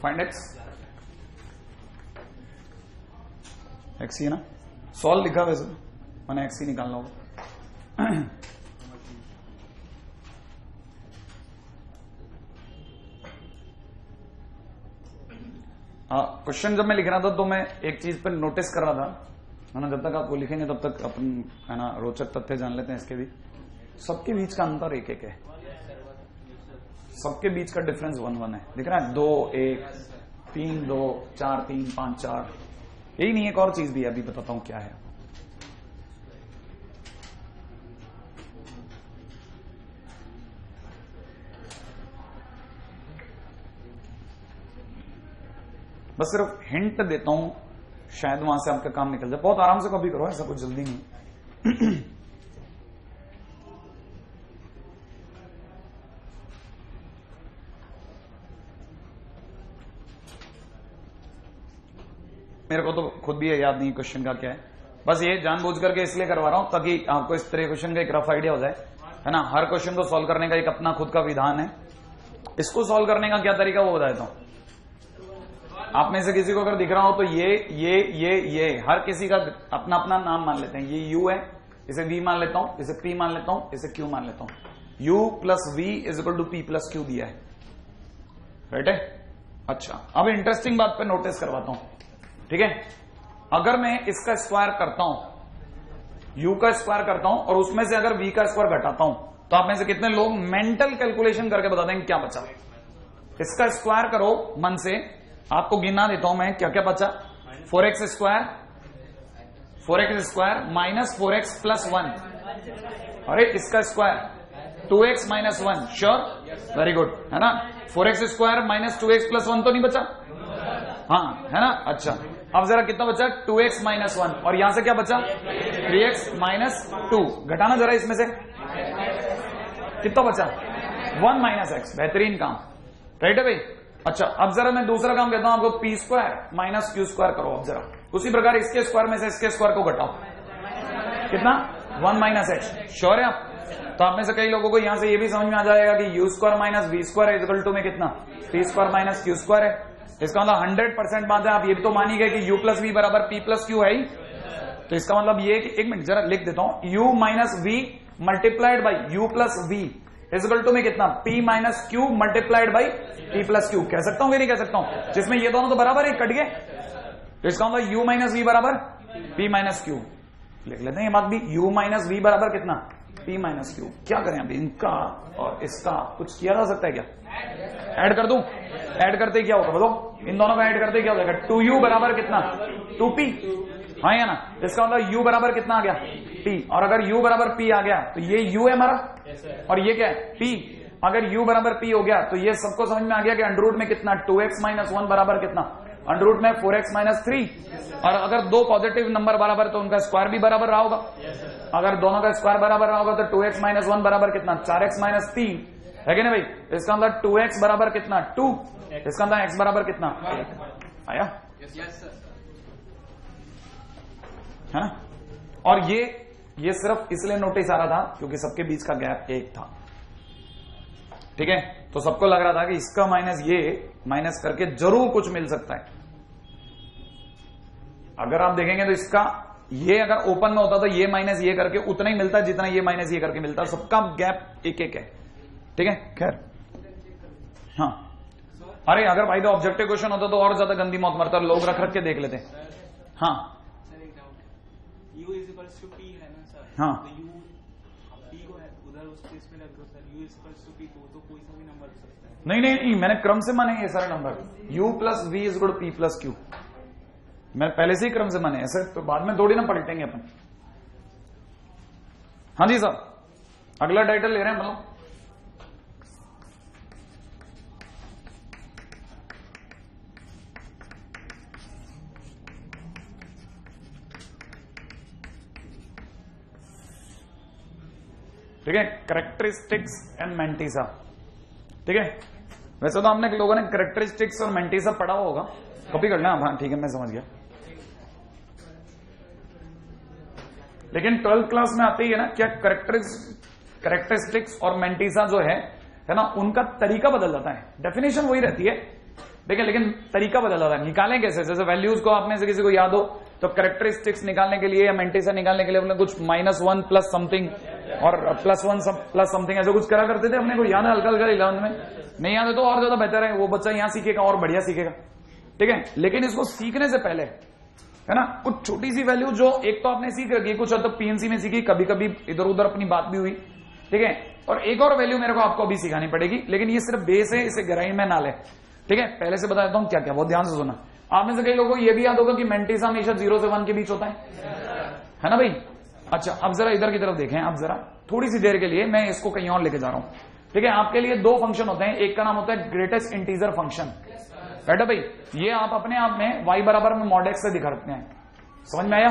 फाइंड x, x ही है ना, सॉल्व लिखा वैसे मैंने x ही निकालना होगा। हाँ, क्वेश्चन जब मैं लिख रहा था तो मैं एक चीज पर नोटिस कर रहा था, है ना, जब तक आप वो लिखेंगे तब तक अपन है ना रोचक तथ्य जान लेते हैं इसके भी। सबके बीच का अंतर एक एक है, सबके बीच का डिफरेंस 1 1 है। दिख रहा है? 2 1, 3 2, 4 3, 5 4। यही नहीं, एक और चीज भी है, अभी बताता हूं क्या है। बस सिर्फ हिंट देता हूं, शायद वहां से आपका काम निकल जाए। बहुत आराम से कॉपी करो, ऐसा कुछ जल्दी नहीं। मेरे को तो खुद भी याद नहीं क्वेश्चन का क्या है, बस ये जानबूझ करके इसलिए करवा रहा हूं ताकि आपको इस तरह क्वेश्चन का एक रफ आइडिया हो जाए, है ना। हर क्वेश्चन को सॉल्व करने का एक अपना खुद का विधान है। इसको सॉल्व करने का क्या तरीका वो बता देता हूं। आप में से किसी को अगर दिख रहा हो तो ये हर किसी का अपना अपना नाम मान लेते हैं। ये यू है, इसे वी मान लेता हूं, इसे पी मान लेता हूं, इसे क्यू मान लेता हूं। U plus v is equal to p plus q दिया है, राइट है। अच्छा, अब इंटरेस्टिंग बात पे नोटिस करवाता हूं, ठीक है। अगर मैं इसका स्क्वायर करता हूं, u का स्क्वायर करता हूं और उसमें से अगर v का स्क्वायर घटाता हूं, तो आप में से कितने लोग मेंटल कैलकुलेशन करके बता देंगे क्या बचा। इसका स्क्वायर करो मन से, आपको गिना देता हूं मैं क्या क्या बचा। 4x square minus 4x plus 1, अरे इसका square 2x minus 1, sure, very good, है ना। 4x square minus 2x plus 1 तो नहीं बचा, हाँ, है ना। अच्छा, अब जरा कितना बचा, 2x माइनस 1, और यहां से क्या बचा 3x माइनस 2। घटाना जरा इसमें से, कितना बचा 1 माइनस x। बेहतरीन काम, राइट है भाई। अच्छा, अब जरा मैं दूसरा काम कहता हूं आपको, p square minus q square करो। अब जरा उसी प्रकार इसके स्क्वायर में से इसके स्क्वायर को घटाओ, कितना 1 माइनस x। श्योर है आप। तो आप में से कई लोगों को यहां से ये भी समझ में आ जाएगा कि u square minus v square is equal to में कितना p square minus q square है। इसका मतलब 100% बात है। आप ये भी तो मान ही गए कि u प्लस वी बराबर p प्लस क्यू है ही। तो इसका मतलब ये कि एक मिनट जरा लिख देता हूं, u minus v multiplied by u plus v is equal to में कितना p minus q multiplied by p plus q. कह सकता हूं कि नहीं कह सकता हूं, जिसमें ये दोनों तो बराबर है, कट गए। तो इसका मतलब u माइनस वी बराबर p माइनस क्यू। लिख लेते हैं ये बात भी, u माइनस वी बराबर कितना p माइनस क्यू। क्या करें अभी, इनका और इसका कुछ किया जा सकता है क्या, ऐड कर दूं। ऐड करते क्या होगा बताओ, इन दोनों का ऐड करते क्या हो जाएगा, 2u बराबर कितना 2p, हाँ या ना। इसका मतलब u बराबर कितना आ गया p, और अगर u बराबर p आ गया तो ये u है हमारा, और ये क्या है p। अगर u बराबर p हो गया तो ये सबको समझ में आ गया कि अंडर रूट में कितना 2x माइनस 1 बराबर कितना अंडर रूट में 4x माइनस 3। और अगर दो पॉजिटिव नंबर बराबर तो उनका स्क्वायर भी बराबर रहा होगा। अगर दोनों का स्क्वायर बराबर रहा होगा तो 2x माइनस 1 बराबर कितना 4x माइनस 3, है कि नहीं भाई। इसका मतलब 2x बराबर कितना 2, इसका मतलब x बराबर कितना 1 आया, है ना। और ये सिर्फ इसलिए नोटिस आ रहा था क्योंकि सबके बीच का गैप 1 था, ठीक है। तो सबको लग रहा था कि इसका माइनस ये माइनस करके जरूर कुछ मिल सकता है। अगर आप देखेंगे तो इसका ये अगर ओपन में होता तो ये माइनस ये करके उतना ही मिलता जितना ये माइनस ये करके मिलता। सबका गैप 1-1 है, ठीक है। खैर, हाँ, अरे अगर भाई तो ऑब्जेक्टिव क्वेश्चन होता तो और ज्यादा गंदी मौत मरता, लोग रख रख के देख लेते। हाँ u is equals to p है ना सर, हाँ, तो u p को उधर उस केस में रख दो sir, u is equals to p तो कोई सा भी नंबर हो सकता है। नहीं, मैंने क्रम से माने ये सारे number, u plus v is equal to p plus q. मैं पहले से ही क्रम से माने, ऐसे तो बाद में थोड़ी ना पलटेंगे अपन। हाँ जी साहब, अगला टाइटल ले रहे हैं मतलब। ठीक है, कैरेक्टरिस्टिक्स एंड मेंटिसा, ठीक है। वैसे तो आपने लोगों ने कैरेक्टरिस्टिक्स और मेंटिसा पढ़ा होगा, कॉपी कर लेना। हाँ ठीक है, मैं समझ गया। लेकिन 12th क्लास में आते ही है ना क्या, कैरेक्टरिस्टिक्स और मेंटिसा जो है ना, उनका तरीका बदल जाता है। डेफिनेशन वही रहती है, देखिए, लेकिन तरीका बदल जाता है। निकालें कैसे, जैसे वैल्यूज को आप में से किसी को याद हो तो कैरेक्टरिस्टिक्स निकालने के लिए या मेंटिसा निकालने के लिए अपने कुछ -1 प्लस समथिंग और +1 प्लस समथिंग ऐसे कुछ करा करते थे। अपने को याद है हल्का हल्का 11th में, नहीं याद है तो और ज्यादा बेहतर है, वो बच्चा यहां सीखेगा और बढ़िया सीखेगा, ठीक है। लेकिन इसको सीखने से पहले है ना, कुछ छोटी सी वैल्यू जो एक तो आपने सीख रखी, कुछ हद तक पीएनसी में सीखी, कभी कभी इधर उधर अपनी बात भी हुई, ठीक है। और एक और वैल्यू मेरे को आपको अभी सिखानी पड़ेगी, लेकिन ये सिर्फ बेस है, इसे गहराई में ना ले, ठीक है। पहले से बता देता हूं क्या क्या, बहुत ध्यान से सुना। आप में से कई लोगों को यह भी याद होगा कि मेंटिसा हमेशा 0 से 1 के बीच होता है ना भाई। अच्छा, अब जरा इधर की तरफ देखें, अब जरा थोड़ी सी देर के लिए मैं इसको कहीं और लेके जा रहा हूं, ठीक है। आपके लिए 2 फंक्शन होते हैं, एक का नाम होता है ग्रेटेस्ट इंटीजर फंक्शन, राइट है भाई। ये आप अपने आप में y बराबर में मॉड एक्स से दिखाते हैं, समझ में आया।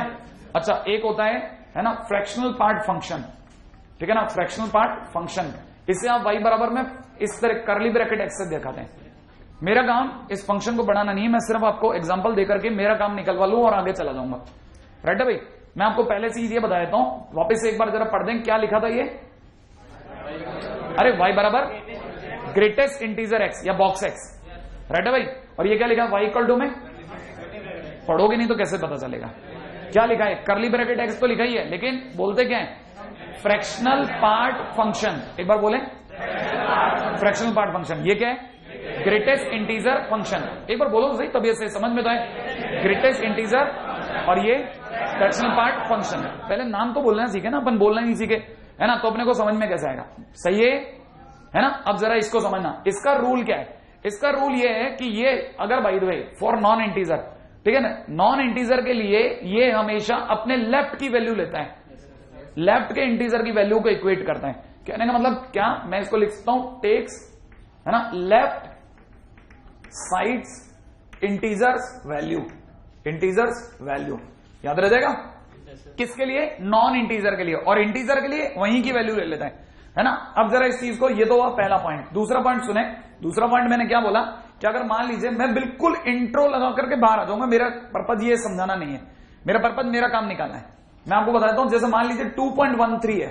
अच्छा एक होता है ना फ्रैक्शनल पार्ट फंक्शन, ठीक है ना, फ्रैक्शनल पार्ट फंक्शन, इसे आप y बराबर में इस तरह करली ब्रैकेट एक्स से दिखाते हैं। मेरा काम इस फंक्शन को बढ़ाना नहीं है, मैं सिर्फ आपको एग्जांपल देकर के मेरा काम निकलवा लूं और आगे चला जाऊंगा, राइट है भाई। मैं आपको पहले से ये बता देता हूं, वापस एक बार जरा पढ़ दें क्या लिखा था ये। अरे y बराबर ग्रेटेस्ट इंटीजर x या बॉक्स x, राइट है भाई। और ये क्या लिखा y इक्वल टू में, पढ़ोगे नहीं तो कैसे पता चलेगा क्या लिखा है, करली ब्रैकेट x तो लिखा ही है, लेकिन बोलते क्या है फ्रैक्शनल पार्ट फंक्शन। एक बार बोले फ्रैक्शनल पार्ट फंक्शन, ये क्या है ग्रेटेस्ट इंटीजर फंक्शन। एक बार बोलो सही तभी से समझ में तो है, ग्रेटेस्ट इंटीजर और ये फ्रैक्शनल पार्ट फंक्शन। पहले नाम तो बोलना सीखे ना, अपन बोलना नहीं सीखे है ना, तो अपने को समझ में कैसे आएगा, सही है ना। अब जरा इसको समझना, इसका रूल क्या है। इसका रूल ये है कि ये अगर by the way for non integer, ठीक है ना, नॉन इंटीजर के लिए ये हमेशा अपने लेफ्ट की वैल्यू लेता है, लेफ्ट के इंटीजर की वैल्यू को इक्वेट करता है। कहने का मतलब क्या, मैं इसको लिखता हूं टेक्स है ना left sides integers value, integers value याद रह जाएगा। किसके लिए, नॉन इंटीजर के लिए, और इंटीजर के लिए वहीं की वैल्यू ले लेता है ना। अब जरा इस चीज को, ये तो हुआ पहला पॉइंट। दूसरा पॉइंट सुने, दूसरा पॉइंट मैंने क्या बोला कि अगर मान लीजिए मैं बिल्कुल इंट्रो लगा करके बाहर आ जाऊंगा, मेरा पर्पज ये समझाना नहीं है, मेरा पर्पज मेरा काम निकालना है। मैं आपको बताता हूं, जैसे मान लीजिए 2.13 है,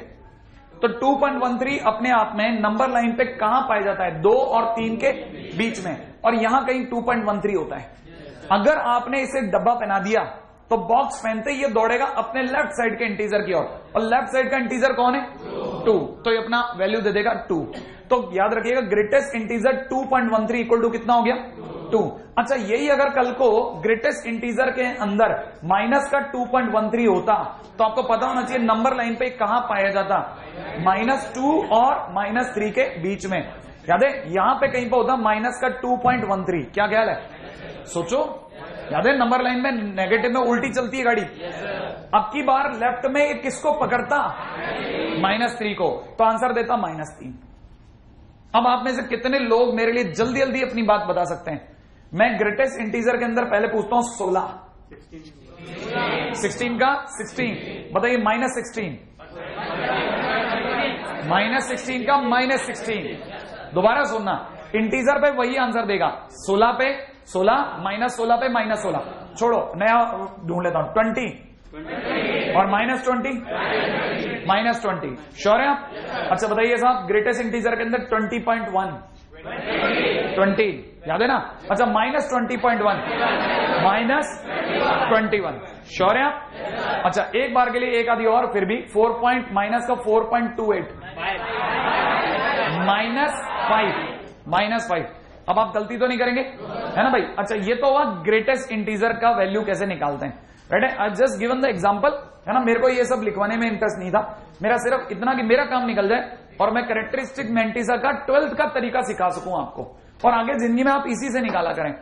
तो 2.13 अपने आप में नंबर लाइन पे कहां पाया जाता है, 2 और 3 के बीच में, और यहां कहीं 2.13 होता है। अगर आपने इसे डब्बा पहना दिया तो बॉक्स पहनते ही ये दौड़ेगा अपने लेफ्ट साइड के इंटीजर की ओर, और लेफ्ट साइड का इंटीजर कौन है 2, तो ये अपना वैल्यू दे देगा 2। तो याद रखिएगा ग्रेटेस्ट इंटीजर 2.13 इक्वल टू कितना हो गया 2। अच्छा यही अगर कल को ग्रेटेस्ट इंटीजर के अंदर माइनस का 2.13 होता तो आपको पता होना चाहिए नंबर लाइन पे कहां पाया जाता, -2 और -3 के बीच में। याद है यहां पे कहीं पे होता माइनस का 2.13। क्या ख्याल है, सोचो। याद है नंबर लाइन में नेगेटिव में उल्टी चलती है गाड़ी। अब की बार लेफ्ट में ये किसको पकड़ता, -3 को, तो आंसर देता -3। अब आप में से कितने लोग मेरे लिए जल्दी जल्दी अपनी बात बता सकते हैं। मैं ग्रेटेस्ट इंटीजर के अंदर पहले पूछता हूं 16, 16 का 16 बताइए, -16, -16 का -16। दोबारा सुनना, इंटीजर पे वही आंसर देगा, 16 पे 16, -16 पे -16, छोड़ो नया ढूंढ लेता हूं, 20 और -20, -20। श्योर है आप? अच्छा बताइए साहब, ग्रेटेस्ट इंटीजर के अंदर 20.1, 20 याद है ना। अच्छा -20.1, -21, श्योर है आप? अच्छा एक बार के लिए एक आधी और, फिर भी 4 माइनस का 4.28, -5। अब आप गलती तो नहीं करेंगे है ना भाई। अच्छा ये तो हुआ ग्रेटेस्ट इंटीजर का वैल्यू कैसे निकालते हैं, राइट है। I just given the example, है ना। मेरे को ये सब लिखवाने में इंटरेस्ट नहीं था, मेरा सिर्फ इतना कि मेरा काम निकल जाए और मैं कैरेक्टरिस्टिक मेंटिसा का 12th का तरीका सिखा सकूं आपको, और आगे जिंदगी में आप इसी से निकाला करें,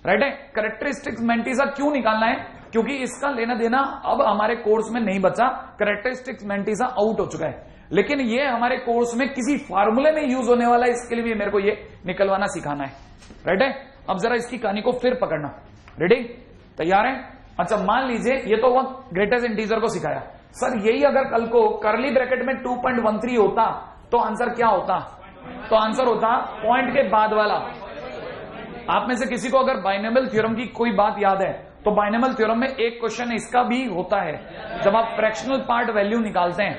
राइट है। कैरेक्टरिस्टिक मेंटिसा क्यों निकालना है, क्योंकि इसका लेना देना अब हमारे कोर्स में नहीं बचा, कैरेक्टरिस्टिक मेंटिसा आउट हो चुका है, लेकिन ये हमारे कोर्स में किसी फार्मूले में यूज होने वाला है, इसके लिए भी मेरे को ये निकलवाना सिखाना है, राइट है। अब जरा इसकी कहानी को फिर पकड़ना, रेडी, तैयार है। अच्छा मान लीजिए ये तो वह ग्रेटेस्ट इंटीजर को सिखाया, सर यही अगर कल को करली ब्रैकेट में 2.13 होता तो आंसर क्या होता, तो आंसर होता पॉइंट के बाद वाला। आप में से किसी को अगर बाइनोमियल थ्योरम की कोई बात याद है तो बाइनोमियल थ्योरम में एक क्वेश्चन इसका भी होता है, जब आप फ्रैक्शनल पार्ट वैल्यू निकालते हैं,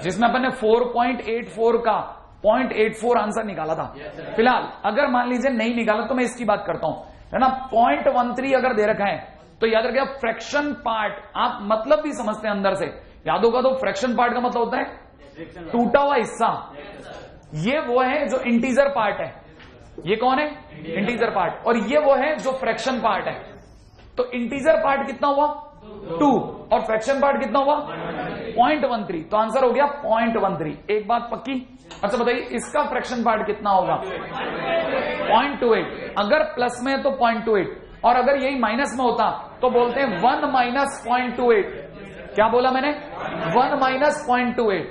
जिसमें अपन ने 4.84 का 0.84 आंसर निकाला था। फिलहाल अगर मान लीजिए नहीं निकाला तो मैं इसकी बात करता हूं, है ना। 0.13 अगर दे रखा है तो याद रखिए फ्रैक्शन पार्ट, आप मतलब भी समझते हैं अंदर से, याद होगा तो फ्रैक्शन पार्ट का मतलब होता है टूटा हुआ हिस्सा। ये वो है जो इंटीजर पार्ट है, ये कौन है इंटीजर पार्ट, और ये वो है जो फ्रैक्शन पार्ट है। तो इंटीजर पार्ट कितना हुआ 2 और फ्रैक्शन पार्ट कितना हुआ 0.13, तो आंसर हो गया 0.13। एक बात पक्की। अच्छा बताइए इसका फ्रैक्शन पार्ट कितना होगा 0.28, अगर प्लस में है तो 0.28, और अगर यही माइनस में होता तो बोलते हैं 1 - 0.28। क्या बोला मैंने 1 - 0.28,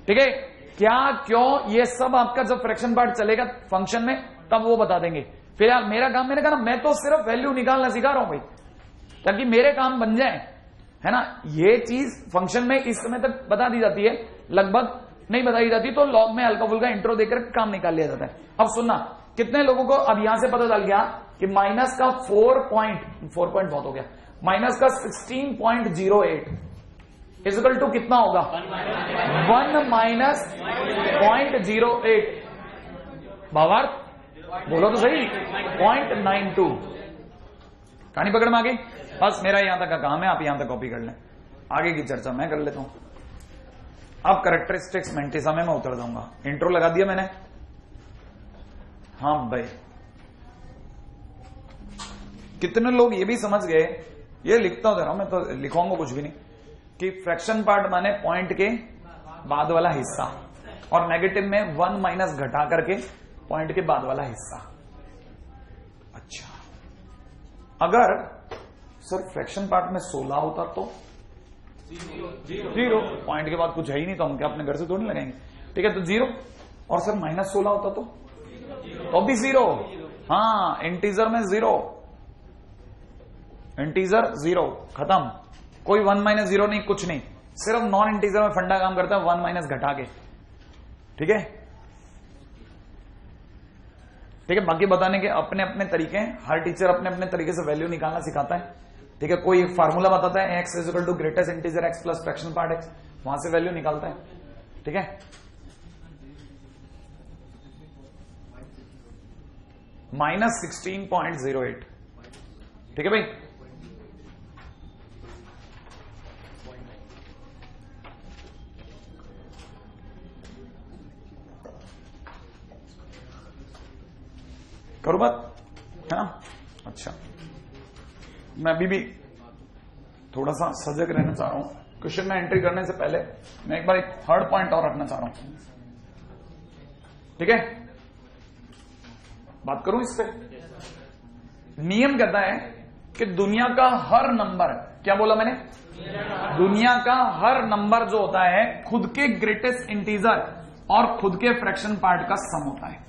ठीक है। क्या क्यों ये सब आपका जब फ्रैक्शन पार्ट चलेगा फंक्शन में तब वो बता देंगे। फिलहाल मेरा काम, मैंने कहा ना मैं तो सिर्फ वैल्यू निकालना सिखा रहा हूं भाई, ताकि मेरे काम बन जाए, है ना। ये चीज फंक्शन में इस समय तक बता दी जाती है, लगभग नहीं बताई जाती, तो लॉग में हल्का फुल्का इंट्रो देकर काम निकाल लिया जाता है। अब सुनना, कितने लोगों को अब यहां से पता चल गया कि माइनस का 4 पॉइंट बहुत हो गया, माइनस का 16.08 इक्वल टू कितना होगा 1 माइनस 0.08, भावार्थ बोलो तो सही 0.92। कहानी पकड़ में आ गई। बस मेरा यहां तक का काम है, आप यहां तक कॉपी कर लें, आगे की चर्चा मैं कर लेता हूं। अब कैरेक्टरिस्टिक्स मेंटिसा में मैं उतर जाऊंगा। इंट्रो लगा दिया मैंने, हाँ भाई कितने लोग ये भी समझ गए, ये लिखता हूं जरा, मैं तो लिखूंगा कुछ भी नहीं, कि फ्रैक्शन पार्ट माने पॉइंट के बाद वाला हिस्सा, और नेगेटिव में 1 माइनस घटा करके पॉइंट के बाद वाला हिस्सा। अच्छा, अगर सर फ्रैक्शन पार्ट में 16 होता तो 0, पॉइंट के बाद कुछ है ही नहीं, तो हम क्या अपने घर से थोड़ी लगाएंगे, ठीक है, तो 0। और सर माइनस 16 होता तो भी 0, हाँ इंटीजर में 0, इंटीजर 0 खत्म, कोई 1 माइनस 0 नहीं, कुछ नहीं, सिर्फ नॉन इंटीजर में फंडा काम करता है 1 माइनस घटा के, ठीक है। ठीक है, बाकी बताने के अपने अपने तरीके हैं, हर टीचर अपने अपने तरीके से वैल्यू निकालना सिखाता है, ठीक है। कोई फार्मूला बताता है x is equal to greatest integer x plus fraction part x, वहां से वैल्यू निकालता है, ठीक है। माइनस 16.08, ठीक है भाई। करो बात, है ना। अच्छा, मैं अभी भी थोड़ा सा सजग रहना चाह रहा हूं, क्वेश्चन में एंट्री करने से पहले मैं एक बार एक थर्ड पॉइंट और रखना चाह रहा हूं, ठीक है। बात करूं इस पे। नियम कहता है कि दुनिया का हर नंबर, क्या बोला मैंने, दुनिया का हर नंबर जो होता है खुद के ग्रेटेस्ट इंटीजर और खुद के फ्रैक्शन पार्ट का सम होता है।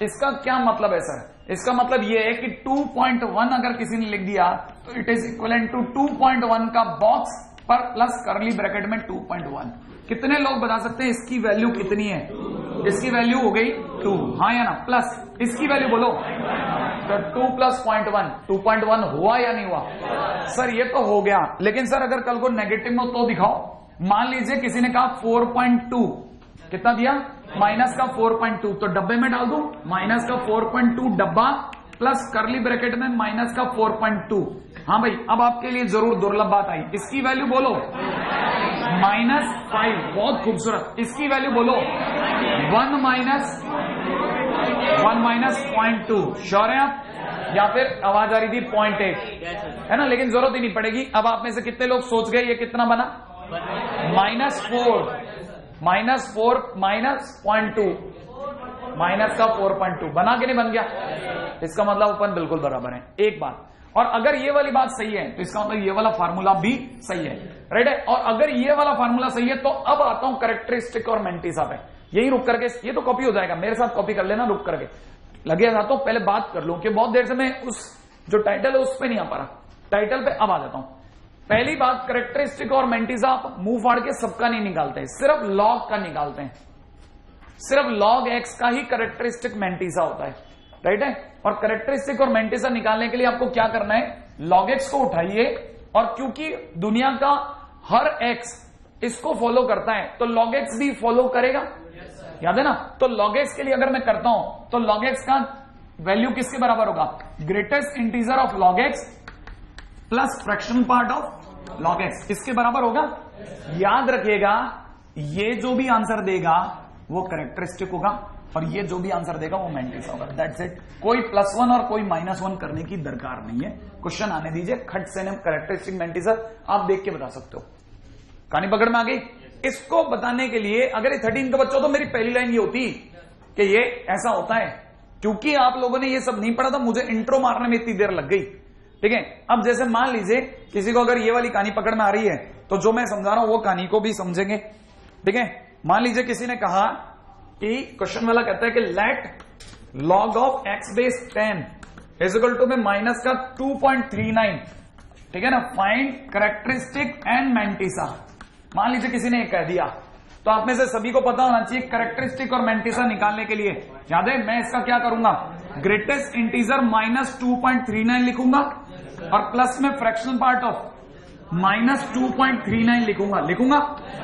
इसका क्या मतलब है सर, इसका मतलब यह है कि 2.1 अगर किसी ने लिख दिया तो इट इज इक्वलेंट टू 2.1 का बॉक्स पर प्लस करली ब्रैकेट में 2.1। कितने लोग बता सकते हैं इसकी वैल्यू कितनी है, इसकी वैल्यू हो गई 2, हाँ या ना, प्लस इसकी वैल्यू बोलो, तो 2 प्लस 0.1, 2.1 हुआ या नहीं हुआ सर, ये तो हो गया। लेकिन सर अगर कल को नेगेटिव में तो दिखाओ, मान लीजिए किसी ने कहा 4.2, कितना दिया माइनस का 4.2, तो डब्बे में डाल दो माइनस का 4.2 डब्बा प्लस करली ब्रैकेट में माइनस का 4.2। हाँ भाई, अब आपके लिए जरूर दुर्लभ बात आई, इसकी वैल्यू बोलो -5, बहुत खूबसूरत, इसकी वैल्यू बोलो 1 माइनस 0.2, श्योर है आप, या फिर आवाज आ रही थी 0.8, है ना, लेकिन जरूरत ही नहीं पड़ेगी। अब आप में से कितने लोग सोच गए ये कितना बना, -4 -0.2 माइनस का 4.2 बना के नहीं बन गया, इसका मतलब अपन बिल्कुल बराबर है। एक बात, और अगर ये वाली बात सही है तो इसका मतलब ये वाला फार्मूला भी सही है, राइट है। और अगर ये वाला फार्मूला सही है तो अब आता हूं कैरेक्टरिस्टिक और मेंटिसा पे। यही रुक करके, ये तो कॉपी हो जाएगा, मेरे साथ कॉपी कर लेना, रुक करके लगे जाता हूं, पहले बात कर लूं कि बहुत देर से मैं उस जो टाइटल है उस पे नहीं आ पा रहा, टाइटल पे अब आ जाता हूं। पहली बात, कैरेक्टरिस्टिक और मेंटिसा आप मुंह फाड़ के सबका नहीं निकालते, सिर्फ लॉग का निकालते हैं, सिर्फ log x का ही कैरेक्टरिस्टिक मेंटिसा होता है, राइट है। और कैरेक्टरिस्टिक और मेंटिसा निकालने के लिए आपको क्या करना है, log x को उठाइए, और क्योंकि दुनिया का हर x इसको फॉलो करता है तो log x भी फॉलो करेगा, याद है ना। तो log x के लिए अगर मैं करता हूं तो log x का वैल्यू किसके बराबर होगा, greatest integer of log x plus fraction part of log x, इसके बराबर होगा। याद रखिएगा, ये जो भी आंसर देगा वो कैरेक्टरिस्टिक होगा और ये जो भी आंसर देगा वो मेंटिसा होगा, दैट्स इट। कोई +1 और कोई -1 करने की दरकार नहीं है, क्वेश्चन आने दीजिए, खट से कैरेक्टरिस्टिक मेंटिसा आप देख के बता सकते हो। कहानी पकड़ में आ गई। इसको बताने के लिए अगर ये 13 का बच्चा, तो मेरी पहली लाइन ये होती कि ये ऐसा होता है, क्योंकि आप लोगों ने ये सब नहीं पढ़ा था, मुझे इंट्रो मारने में इतनी देर लग गई, ठीक है। अब जैसे मान लीजिए किसी को अगर ये वाली कहानी पकड़ में आ रही है तो जो मैं समझा रहा हूं वो कहानी को भी समझेंगे, ठीक है। मान लीजिए किसी ने कहा कि क्वेश्चन वाला कहता है कि log of x base 10 is equal to में माइनस का 2.39, ठीक है ना। Find characteristic and mantissa. मान लीजिए किसी ने कह दिया, तो आप में से सभी को पता होना चाहिए कैरेक्टरिस्टिक और मैंटिसा निकालने के लिए याद है मैं इसका क्या करूंगा, ग्रेटेस्ट इंटीजर माइनस 2.39 लिखूंगा और प्लस में फ्रैक्शनल पार्ट ऑफ माइनस 2.39 लिखूंगा।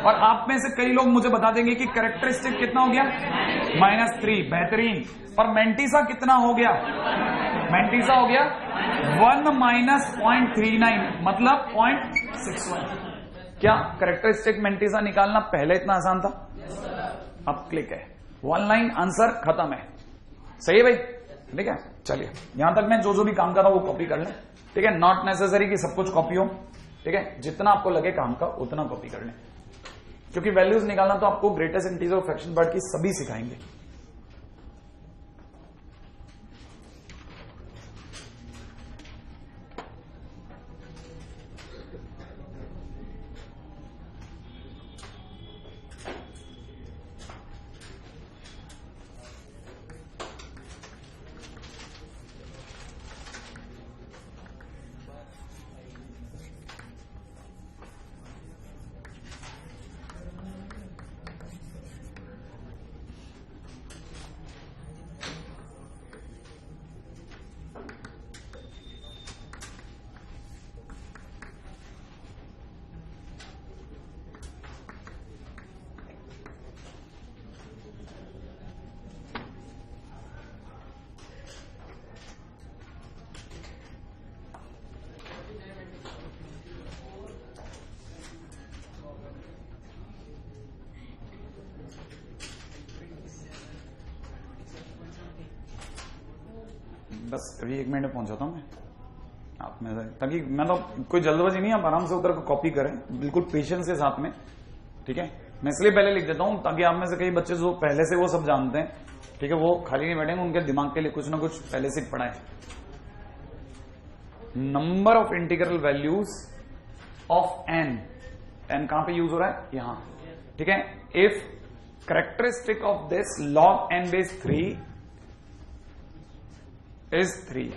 और आप में से कई लोग मुझे बता देंगे कि कैरेक्टरिस्टिक कितना हो गया, -3, बेहतरीन। और मैंटिसा कितना हो गया, मैंटिसा हो गया 1 माइनस 0.39 मतलब 0.61। क्या कैरेक्टरिस्टिक मैंटिसा निकालना पहले इतना आसान था? अब क्लिक है, 1 लाइन आंसर खत्म है। सही है भाई, ठीक है। चलिए यहां तक मैं जो भी काम कर रहा हूं वो कॉपी कर लें, ठीक है। नॉट नेसेसरी कि सब कुछ कॉपी हो, ठीक है। जितना आपको लगे काम का उतना कॉपी कर लें, क्योंकि वैल्यूज निकालना तो आपको ग्रेटेस्ट इंटीजर और फ्रैक्शन पार्ट की सभी सिखाएंगे। बस अभी 1 मिनट में पहुंच जाता हूं मैं आप में से, ताकि मैं तो कोई जल्दबाजी नहीं, आप आराम से उधर को कॉपी करें बिल्कुल पेशेंस के साथ में, ठीक है। मैं इसलिए पहले लिख देता हूं ताकि आप में से कई बच्चे जो पहले से वो सब जानते हैं, ठीक है, वो खाली नहीं बैठेंगे, उनके दिमाग के लिए कुछ ना कुछ पहले से पढ़ा है। Number of integral values of n, n कहां पे यूज हो रहा है, यहां, ठीक है। If characteristic of this log n base 3 is 3,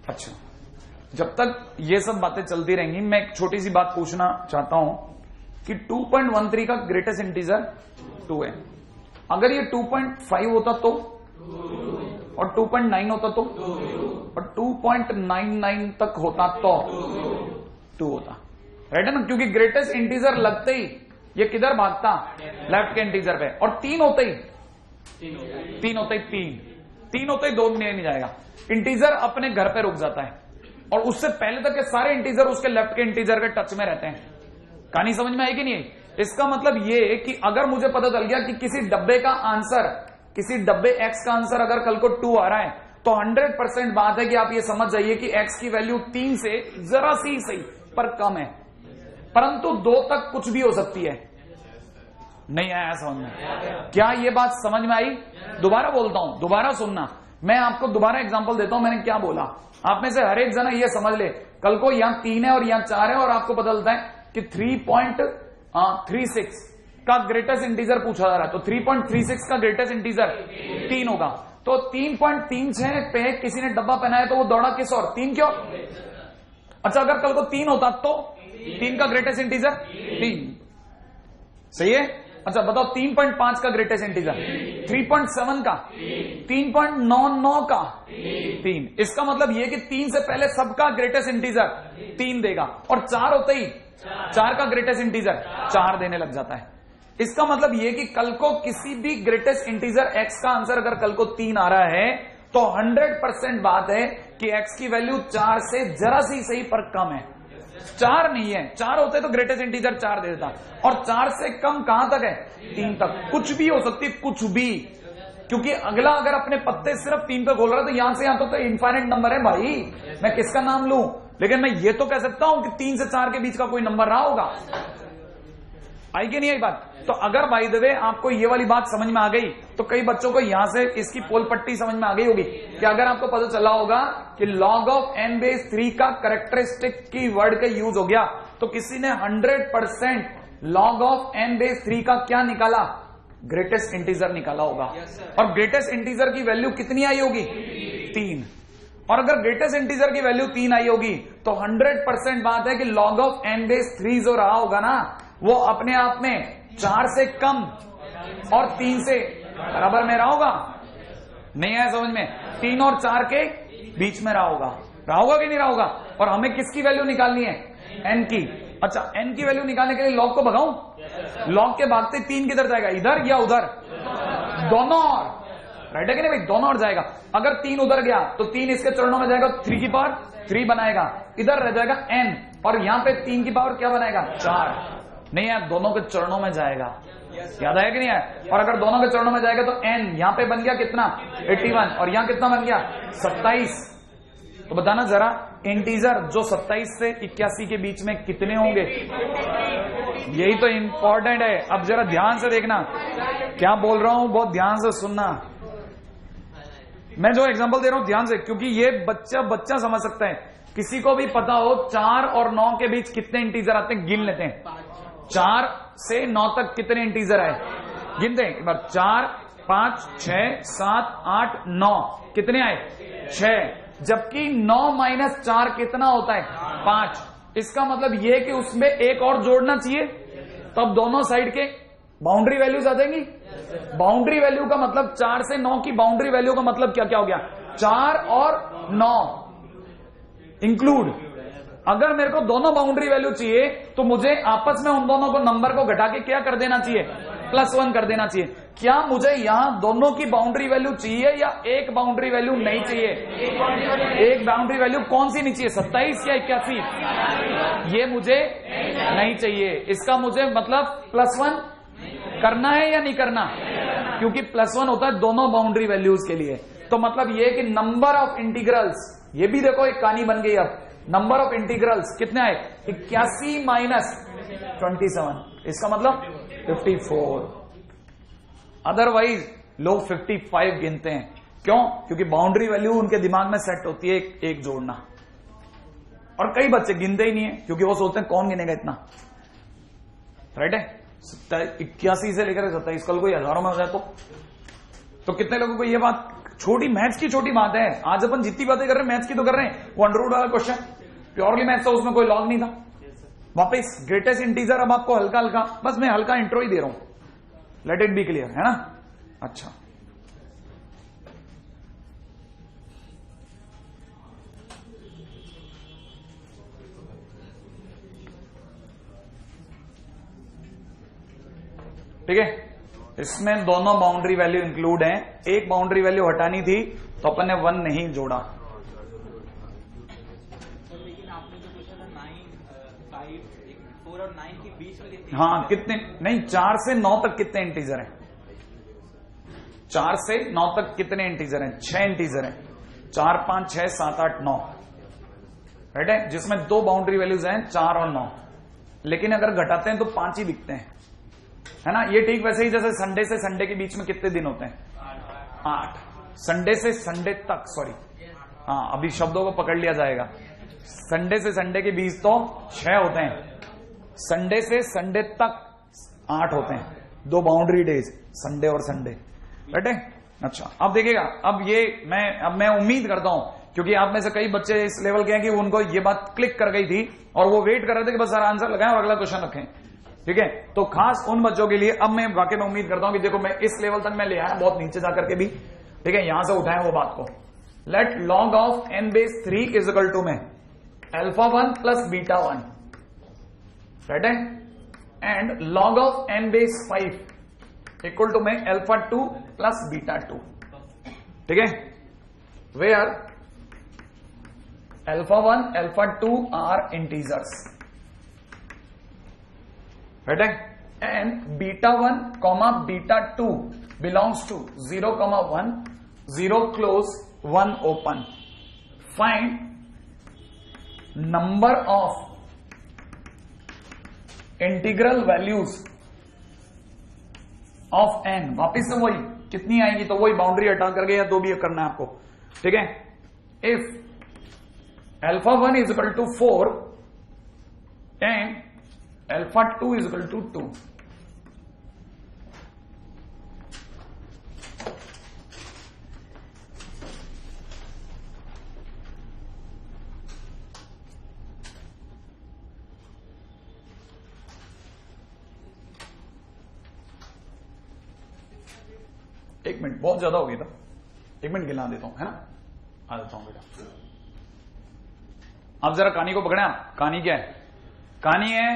अच्छा। जब तक ये सब बातें चलती रहेंगी, मैं एक छोटी सी बात पूछना चाहता हूं कि 2.13 का ग्रेटेस्ट इंटीजर 2 है। अगर ये 2.5 होता तो, और 2.9 होता तो, और 2.99 तक होता तो 2 होता, राइट है ना। क्योंकि ग्रेटेस्ट इंटीजर लगते ही ये किधर भागता, लेफ्ट के इंटीजर पे। और 3 होते ही 3 होते ही 2 नहीं जाएगा, इंटीजर अपने घर पे रुक जाता है और उससे पहले तक के सारे इंटीजर उसके लेफ्ट के इंटीजर के टच में रहते हैं। कहानी समझ में आई कि नहीं? इसका मतलब ये कि अगर मुझे पता चल गया कि किसी डब्बे का आंसर, किसी डब्बे x का आंसर अगर कल को 2 आ रहा है, तो 100% बात है कि आप ये समझ जाइए कि x की वैल्यू 3 से जरा सी सही पर कम है, परंतु 2 तक कुछ भी हो सकती है। नहीं आया समझ में? क्या ये बात समझ में आई? दोबारा बोलता हूं, दोबारा सुनना, मैं आपको दोबारा एग्जांपल देता हूं मैंने क्या बोला। आप में से हर एक जना ये समझ ले, कल को यहां 3 है और यहां 4 है और आपको पता चलता है कि 3.36 का ग्रेटेस्ट इंटीजर पूछा जा रहा है, तो 3.36 का ग्रेटेस्ट इंटीजर 3 होगा। तो 3.36 पे किसी ने डब्बा पहना है तो वो दौड़ा किस और 3 क्यों? अच्छा, अगर कल को 3 होता तो 3 का ग्रेटेस्ट इंटीजर 3, सही है। अच्छा बताओ 3.5 का ग्रेटेस्ट इंटीजर, 3.7 का, 3.99 का 3। इसका मतलब ये कि 3 से पहले सबका ग्रेटेस्ट इंटीजर 3 देगा और 4 होते ही 4 का ग्रेटेस्ट इंटीजर 4 देने लग जाता है। इसका मतलब ये कि कल को किसी भी ग्रेटेस्ट इंटीजर x का आंसर अगर कल को 3 आ रहा है तो 100% बात है कि x की वैल्यू 4 से जरा सी सही पर कम है, 4 नहीं है। 4 होते तो ग्रेटेस्ट इंटीजर 4 दे देता, और 4 से कम कहां तक है? 3 तक। कुछ भी हो सकती, कुछ भी, क्योंकि अगला अगर अपने पत्ते सिर्फ 3 पे खोल रहा है तो यहां से यहां तो इनफाइनाइट नंबर है भाई, मैं किसका नाम लूं? लेकिन मैं ये तो कह सकता हूं कि 3 से 4 के बीच का कोई नंबर रहा होगा। आई कि नहीं आई बात? तो अगर बाय द वे आपको ये वाली बात समझ में आ गई तो कई बच्चों को यहां से इसकी पोल पट्टी समझ में आ गई होगी कि अगर आपको पता चला होगा कि log ऑफ n बेस 3 का कैरेक्टरिस्टिक की वर्ड का यूज हो गया तो किसी ने 100% log ऑफ n बेस 3 का क्या निकाला? ग्रेटेस्ट इंटीजर निकाला होगा। और ग्रेटेस्ट इंटीजर की वैल्यू कितनी आई होगी? 3। और अगर ग्रेटेस्ट इंटीजर की वैल्यू 3 आई होगी तो 100% बात है कि log ऑफ n बेस 3 जो रहा होगा ना वो अपने आप में 4 से कम और 3 से बराबर में रहा होगा। नहीं आया समझ में? 3 और 4 के बीच में रहा होगा कि नहीं रहा होगा? और हमें किसकी वैल्यू निकालनी है? n की। अच्छा, n की वैल्यू निकालने के लिए log को भगाऊं? log के भागते 3 किधर जाएगा? इधर या उधर? दोनों और। राइट है कि नहीं भाई? दोनों और जाएगा। अगर 3 उधर गया तो 3 इसके चरणों में जाएगा, 3 की पावर 3 बनाएगा, इधर रह जाएगा n, और यहां पे 3 की पावर क्या बनाएगा? 4। नहीं है, दोनों के चरणों में जाएगा। याद आया कि नहीं है? और अगर दोनों के चरणों में जाएगा तो n यहां पे बन गया कितना? 81, और यहां कितना बन गया? 27। तो बताना जरा, इंटीजर जो 27 से 81 के बीच में कितने होंगे? यही तो इंपॉर्टेंट है। अब जरा ध्यान से देखना क्या बोल रहा हूं, बहुत ध्यान से सुनना। मैं जो एग्जांपल दे रहा हूं ध्यान से, क्योंकि ये बच्चा समझ सकता है। किसी को भी पता हो 4 और 9 के बीच कितने इंटीजर आते हैं, गिन लेते हैं। 4 से 9 तक कितने इंटीजर आए, गिनते हैं एक बार। 4, 5, 6, 7, 8, 9 कितने आए? 6। जबकि 9 माइनस 4 कितना होता है? 5। इसका मतलब ये कि उसमें एक और जोड़ना चाहिए, तब दोनों साइड के बाउंड्री वैल्यूज आ जाएंगी। बाउंड्री वैल्यू का मतलब 4 से 9 की बाउंड्री वैल्यू का मतलब क्या हो गया? 4 और 9 इंक्लूड। अगर मेरे को दोनों बाउंड्री वैल्यू चाहिए तो मुझे आपस में उन दोनों को नंबर को घटा के क्या कर देना चाहिए? +1 कर देना चाहिए। क्या मुझे यहां दोनों की बाउंड्री वैल्यू चाहिए या एक बाउंड्री वैल्यू नहीं चाहिए? एक बाउंड्री वैल्यू कौन सी नहीं चाहिए? 27 या 81? ये मुझे नहीं चाहिए। इसका मुझे मतलब +1 करना है या नहीं करना? क्योंकि +1 होता है दोनों बाउंड्री वैल्यूज के लिए। तो मतलब ये कि नंबर ऑफ इंटीग्रल्स, ये भी देखो एक कहानी बन गई। अब नंबर ऑफ इंटीग्रल्स कितने आए? 81 माइनस 27, इसका मतलब 54। अदरवाइज लोग 55 गिनते हैं। क्यों? क्योंकि बाउंड्री वैल्यू उनके दिमाग में सेट होती है एक जोड़ना। और कई बच्चे गिनते ही नहीं है क्योंकि वो सोचते हैं कौन गिनेगा इतना। राइट है? 81 से लेकर 27, कल कोई हजारों में हो जाए तो कितने लोगों को ये बात छोटी, मैथ्स की छोटी बात है। आज अपन जितनी बातें कर रहे हैं मैथ्स की तो कर रहे हैं, वो अंडर रूट वाला क्वेश्चन प्योरली मैथ्स था, उसमें कोई लॉग नहीं था। वापस ग्रेटेस्ट इंटीजर, अब आपको हल्का हल्का, बस मैं हल्का इंट्रो ही दे रहा हूं, लेट इट बी क्लियर, है ना? अच्छा, ठीक है। इसमें दोनों बाउंड्री वैल्यू इंक्लूड हैं। एक बाउंड्री वैल्यू हटानी थी तो अपन ने 1 नहीं जोड़ा। लेकिन आपने जो पूछा था 9, 5, 4 और 9 के बीच में कितने? हाँ, कितने नहीं, 4 से 9 तक कितने इंटीजर हैं? 4 से 9 तक कितने इंटीजर हैं? 6 इंटीजर हैं। 4, 5, 6, 7, 8, 9, राइट है, जिसमें 2 बाउंड्री वैल्यूज हैं 4 और 9। लेकिन अगर घटाते हैं तो 5 ही दिखते हैं, है ना? ये ठीक वैसे ही जैसे संडे से संडे के बीच में कितने दिन होते हैं? 8। संडे से संडे तक, सॉरी, हाँ अभी शब्दों को पकड़ लिया जाएगा। संडे से संडे के बीच तो 6 होते हैं, संडे से संडे तक 8 होते हैं। 2 बाउंड्री डेज, संडे और संडे, राइट है? अच्छा, अब देखिएगा, अब मैं उम्मीद करता हूं, क्योंकि आप में से कई बच्चे इस लेवल के हैं कि उनको ये बात क्लिक कर गई थी और वो वेट कर रहे थे कि बस सारा आंसर लगाएं और अगला क्वेश्चन रखें, ठीक है? तो खास उन बच्चों के लिए अब मैं वाकई में उम्मीद करता हूं कि देखो मैं इस लेवल तक मैं ले आया, बहुत नीचे जाकर के भी, ठीक है, यहां से उठाएं वो बात को। Let log of n base 3 is equal to m α1 plus β1, right है, and log of n base 5 equal to m α2 plus β2, ठीक है, where α1 α2 are integers, right? And β1, β2 belongs to 0, 1, 0 close, 1 open. Find number of integral values of n, वापिस से वही कितनी आएगी, तो वही बाउंड्री हटा करके या तो भी करना है आपको, ठीक है। If alpha 1 is equal to 4 and alpha 2 is equal to 2, एक मिनट बहुत ज्यादा हो गया था, एक मिनट गिला देता हूं, है ना, आ जाता हूं बेटा। अब जरा कहानी को पकड़े आप। कहानी क्या है? कहानी है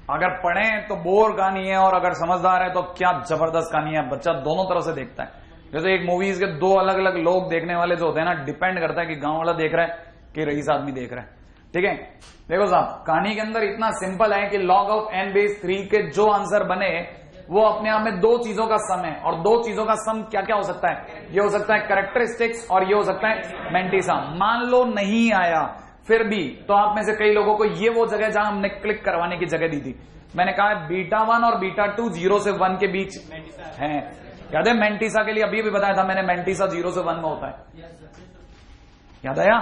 अगर पढ़े तो बोर कहानी है, और अगर समझदार है तो क्या जबरदस्त कहानी है। बच्चा दोनों तरह से देखता है। जैसे एक मूवीज के दो अलग अलग लोग देखने वाले जो होते हैं ना, डिपेंड करता है कि गांव वाला देख रहा है कि रईस आदमी देख रहा है, ठीक है। देखो साहब, कहानी के अंदर इतना सिंपल है कि log ऑफ n बेस 3 के जो आंसर बने वो अपने आप में दो चीजों का सम है, और दो चीजों का सम क्या क्या हो सकता है? ये हो सकता है कैरेक्टरिस्टिक्स और ये हो सकता है मेंटिसा। मान लो नहीं आया फिर भी, तो आप में से कई लोगों को ये वो जगह जहां हमने क्लिक करवाने की जगह दी थी, मैंने कहा बीटा 1 और बीटा 2 0 से 1 के बीच है, याद है? मेंटिसा के लिए अभी भी बताया था मैंने, मेंटिसा 0 से 1 में होता है, याद आया?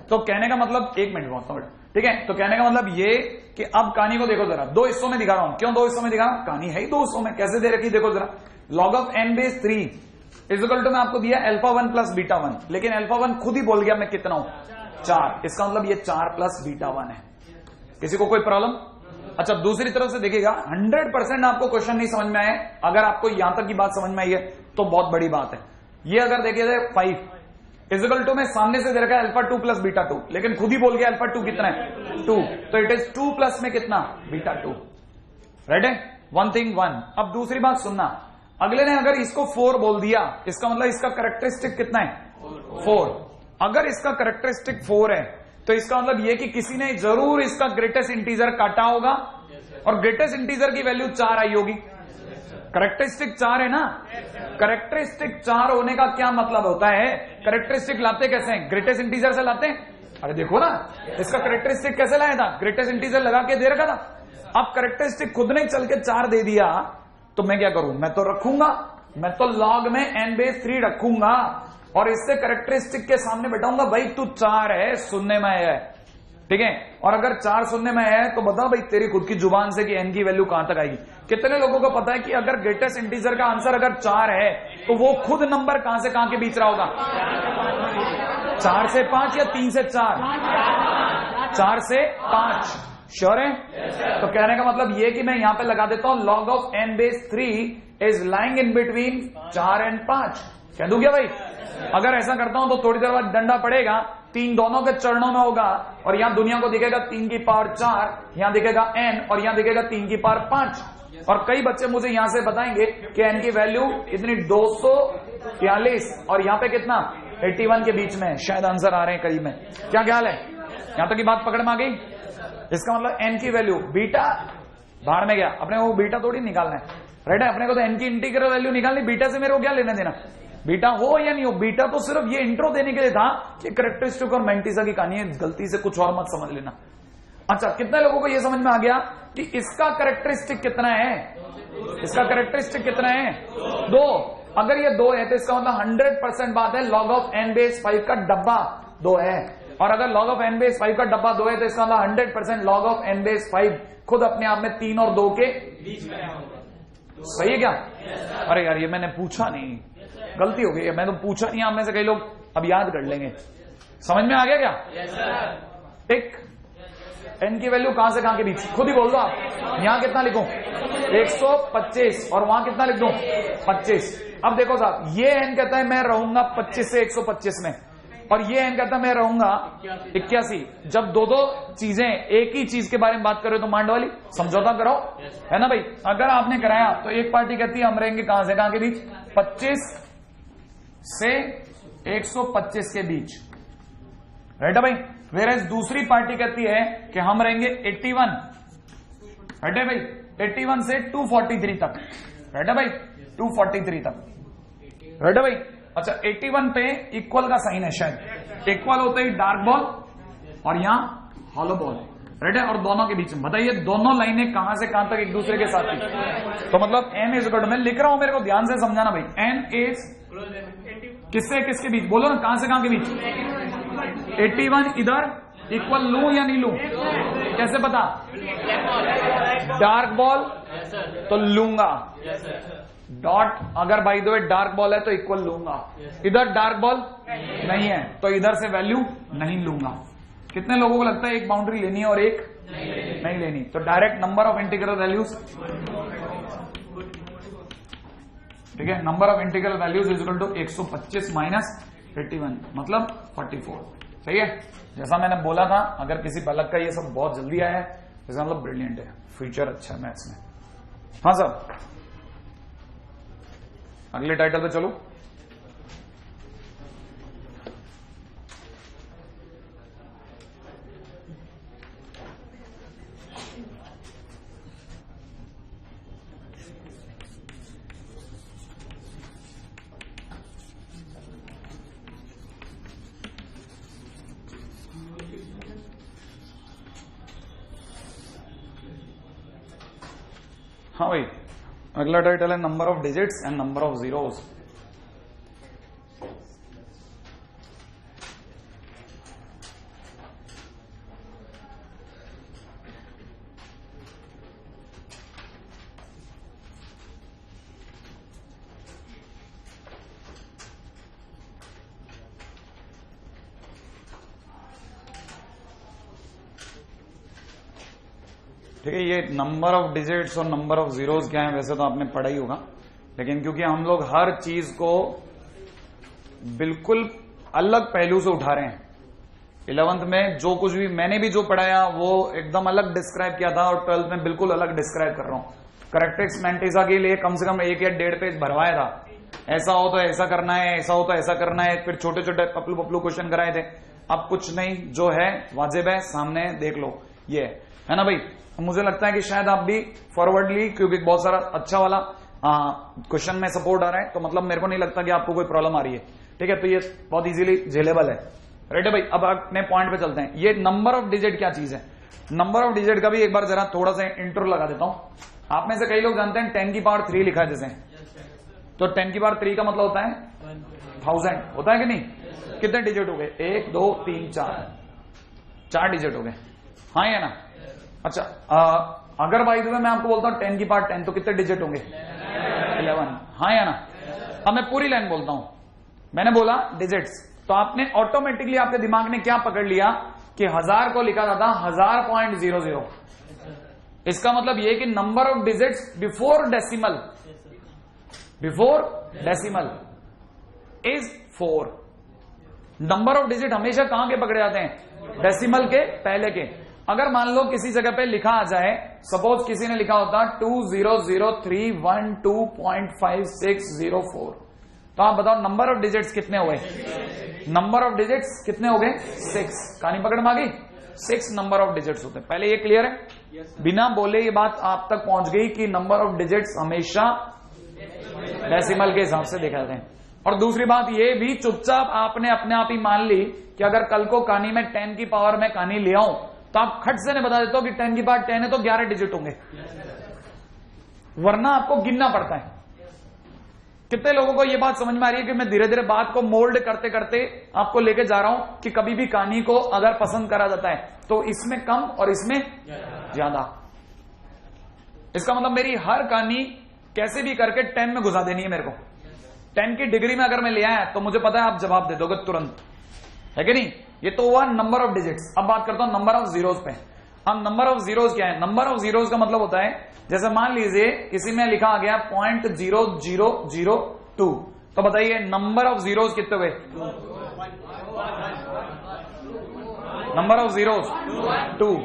तो कहने का मतलब, एक मिनट बहुत, ठीक है, तो कहने का मतलब ये कि अब कहानी को देखो जरा, दो हिस्सों में दिखा रहा हूं। क्यों दो हिस्सों में दिखा रहा हूं? कहानी है ही दो हिस्सों में, कैसे दे रखी देखो जरा। log of n base 3 is equal to, मैं आपको दिया अल्फा 1 प्लस बीटा 1, लेकिन अल्फा 1 खुद ही बोल गया मैं कितना हूं, 4। इसका मतलब ये 4 प्लस बीटा 1 है। किसी को कोई प्रॉब्लम? अच्छा, दूसरी तरफ से देखिएगा, 100% आपको क्वेश्चन नहीं समझ में आए, अगर आपको यहां तक की बात समझ में आई है तो बहुत बड़ी बात है। ये अगर देखिए 5 इजिकल टू में सामने से दे रखा है अल्फा 2 प्लस बीटा 2, लेकिन खुद ही बोल गया अल्फा 2 कितना है, 2, तो इट इज 2 प्लस में कितना, बीटा 2, राइट है? One thing one. अब दूसरी बात सुनना, अगले ने अगर इसको 4 बोल दिया, इसका मतलब इसका कैरेक्टरिस्टिक कितना है, 4। अगर इसका कैरेक्टरिस्टिक 4 है तो इसका मतलब ये कि किसी ने जरूर इसका ग्रेटेस्ट इंटीजर काटा होगा, और ग्रेटेस्ट इंटीजर की वैल्यू 4 आई होगी। कैरेक्टरिस्टिक 4 है ना, कैरेक्टरिस्टिक 4 होने का क्या मतलब होता है? कैरेक्टरिस्टिक लाते कैसे हैं? ग्रेटेस्ट इंटीजर से लाते हैं। अरे देखो ना, इसका कैरेक्टरिस्टिक कैसे लाया था, ग्रेटेस्ट इंटीजर लगा के दे रखा था। अब कैरेक्टरिस्टिक खुद ने चल के 4 दे दिया, तो मैं क्या करूं? मैं तो रखूंगा, मैं तो log में n बेस 3 रखूंगा, और इससे कैरेक्टरिस्टिक के सामने बैठाऊंगा, भाई तू 4 है, सुनने में है, ठीक है। और अगर 4 सुनने में है तो बता भाई तेरी खुद की जुबान से कि n की वैल्यू कहां तक आएगी। कितने लोगों को पता है कि अगर ग्रेटेस्ट इंटीजर का आंसर अगर 4 है तो वो खुद नंबर कहां से कहां के बीच रहा होगा? 4 से 5 या 3 से 4? 4 से 5, श्योर है? तो कहने का मतलब ये कि मैं यहां पे लगा देता हूं log of n base 3 is lying in between 4 and 5। कह दूं क्या भाई? अगर ऐसा करता हूं तो थोड़ी देर बाद डंडा पड़ेगा, 3 दोनों के चरणों में होगा, और यहां दुनिया को दिखेगा 3 की पावर 4, यहां दिखेगा n, और यहां दिखेगा 3 की पावर 5। और कई बच्चे मुझे यहां से बताएंगे कि n की वैल्यू इतनी 243, और यहां पे कितना, 81 के बीच में। शायद आंसर आ रहे हैं करीब में। क्या ख्याल है? यहां तक की बात पकड़ में आ गई? इसका मतलब n की वैल्यू, बीटा बाहर में गया, अपने को बीटा थोड़ी निकालना है, राइट है? अपने को तो n की इंटीग्रल वैल्यू निकालनी, बीटा से मेरे को क्या लेना देना, बीटा हो या नहीं हो। बीटा तो सिर्फ ये इंट्रो देने के लिए था कि कैरेक्टरिस्टिक और मेंटिसा की कहानी है, गलती से कुछ और मत समझ लेना। अच्छा, कितने लोगों को ये समझ में आ गया कि इसका कैरेक्टरिस्टिक कितना है? इसका कैरेक्टरिस्टिक कितना है? 2। अगर ये 2 है तो इसका मतलब 100% बात है log ऑफ n बेस 5 का डब्बा 2 है, और अगर log ऑफ n बेस 5 का डब्बा 2 है तो इसका मतलब 100% log ऑफ n बेस 5 खुद अपने आप में 3 और 2 के बीच में। सही है क्या? अरे यार, ये मैंने पूछा नहीं, गलती हो गई है, मैं तो पूछा नहीं। आप में से कई लोग अब याद कर लेंगे। समझ में आ गया क्या? टिक। n की वैल्यू कहां से कहां के बीच, खुद ही बोल दो आप। यहां कितना लिखूं, 125, और वहां कितना लिख दूं, 25। अब देखो साहब, ये n कहता है मैं रहूंगा 25 से 125 में, और ये n कहता है मैं रहूंगा 81। जब दो चीजें एक ही चीज के बारे में बात कर रहे हो तो मांड वाली समझौता करो, है ना भाई? अगर आपने कराया तो एक पार्टी कहती है हम रहेंगे कहां से कहां के बीच, 25 से 125 के बीच, राइट है भाई? वेयर दूसरी पार्टी कहती है कि हम रहेंगे 81, राइट है भाई? 81 से 243 तक, राइट है भाई? 243 तक, राइट है भाई? अच्छा, 81 पे इक्वल का साइन है, शायद इक्वल होते ही डार्क बॉल और यहां हॉलो बॉल, राइट है, और दोनों के बीच में बताइए दोनों लाइनें कहां से कहां तक एक दूसरे के साथ थी। तो मतलब n इज इक्वल टू, मैं लिख रहा हूं, मेरे को ध्यान से समझाना भाई, n इज किससे किसके बीच, बोलो ना कहां से कहां के बीच। 81 इधर इक्वल लू या नहीं लू, कैसे पता, डार्क बॉल तो लूंगा, डॉट अगर by the way dark ball है तो इक्वल लूंगा, इधर डार्क बॉल नहीं है तो इधर से वैल्यू नहीं लूंगा। कितने लोगों को लगता है एक बाउंड्री लेनी है और एक नहीं लेनी, तो direct number of integral values, ठीक है, number of integral values is equal to 125 माइनस 81 मतलब 44। सही है, जैसा मैंने बोला था, अगर किसी बालक का ये सब बहुत जल्दी आया है इसका मतलब ब्रिलियंट है, फ्यूचर अच्छा है मैथ्स में। हाँ सर, अगले टाइटल पे चलो। हाँ भाई, अगला टाइटल है number of digits and number of zeros. ठीक है, ये नंबर ऑफ डिजिट्स और नंबर ऑफ जीरोस क्या है वैसे तो आपने पढ़ा ही होगा, लेकिन क्योंकि हम लोग हर चीज को बिल्कुल अलग पहलू से उठा रहे हैं, 11th में जो कुछ भी मैंने भी जो पढ़ाया वो एकदम अलग डिस्क्राइब किया था और 12th में बिल्कुल अलग डिस्क्राइब कर रहा हूं। करेक्टेक्स मैंटिसा के लिए कम से कम 1 या 1.5 पेज भरवाया था, ऐसा हो तो ऐसा करना है, ऐसा हो तो ऐसा करना है, फिर छोटे छोटे पपलू पपलू क्वेश्चन कराए थे। अब कुछ नहीं, जो है वाजिब है सामने देख लो, ये है ना भाई। मुझे लगता है कि शायद आप भी फॉरवर्डली, क्योंकि बहुत सारा अच्छा वाला क्वेश्चन में सपोर्ट आ रहा है, तो मतलब मेरे को नहीं लगता कि आपको कोई प्रॉब्लम आ रही है। ठीक है, तो ये बहुत इजीली झेलेबल है। राइट है भाई, अब अपने पॉइंट पे चलते हैं। ये नंबर ऑफ डिजिट क्या चीज है, नंबर ऑफ डिजिट का भी एक बार जरा थोड़ा सा इंट्रो लगा देता हूं। आप में से कई लोग जानते हैं 10 की पावर 3 लिखा है जैसे, तो 10 की पावर 3 का मतलब होता है 1000, होता है कि नहीं। कितने डिजिट हो गए, 1 2 3 4 डिजिट हो गए, हाँ या ना। अच्छा, अगर भाई मैं आपको बोलता हूं 10 की पावर 10 तो कितने डिजिट होंगे, 11, हाँ या ना। अब मैं पूरी लाइन बोलता हूं, मैंने बोला डिजिट्स, तो आपने ऑटोमेटिकली आपके दिमाग ने क्या पकड़ लिया कि 1000 को लिखा जाता 1000.00। इसका मतलब यह कि number of digits before decimal is 4। Number of digit हमेशा कहां के पकड़े जाते हैं, डेसिमल के पहले के। अगर मान लो किसी जगह पे लिखा आ जाए, सपोज किसी ने लिखा होता 200312.5604, तो आप बताओ नंबर ऑफ डिजिट्स कितने हो गए, नंबर ऑफ डिजिट्स कितने हो गए 6। कहानी पकड़ में आ गई, 6 नंबर ऑफ डिजिट्स होते हैं। पहले ये क्लियर है, बिना बोले ये बात आप तक पहुंच गई कि नंबर ऑफ डिजिट्स हमेशा डेसिमल के हिसाब से देखा जाते हैं। और दूसरी बात ये भी चुपचाप आपने अपने आप ही मान ली कि अगर कल को कहानी में 10 की पावर में कहानी ले आऊं तो आप खट से ने बता देते हो कि 10 की पावर 10 है तो 11 डिजिट होंगे, वरना आपको गिनना पड़ता है। कितने लोगों को यह बात समझ में आ रही है कि मैं धीरे धीरे बात को मोल्ड करते करते आपको लेके जा रहा हूं कि कभी भी कहानी को अगर पसंद करा जाता है तो इसमें कम और इसमें ज्यादा। इसका मतलब मेरी हर कहानी कैसे भी करके 10 में घुसा देनी है मेरे को। 10 की डिग्री में अगर मैं ले आया तो मुझे पता है आप जवाब दे दोगे तुरंत, है कि नहीं। ये तो हुआ नंबर ऑफ डिजिट्स। अब बात करता हूं नंबर ऑफ जीरोस पे। अब नंबर ऑफ जीरोस क्या है, नंबर ऑफ जीरोस का मतलब होता है, जैसे मान लीजिए किसी में लिखा आ गया 0.0002, तो बताइए नंबर ऑफ जीरोस कितने हुए, नंबर ऑफ जीरोस 2।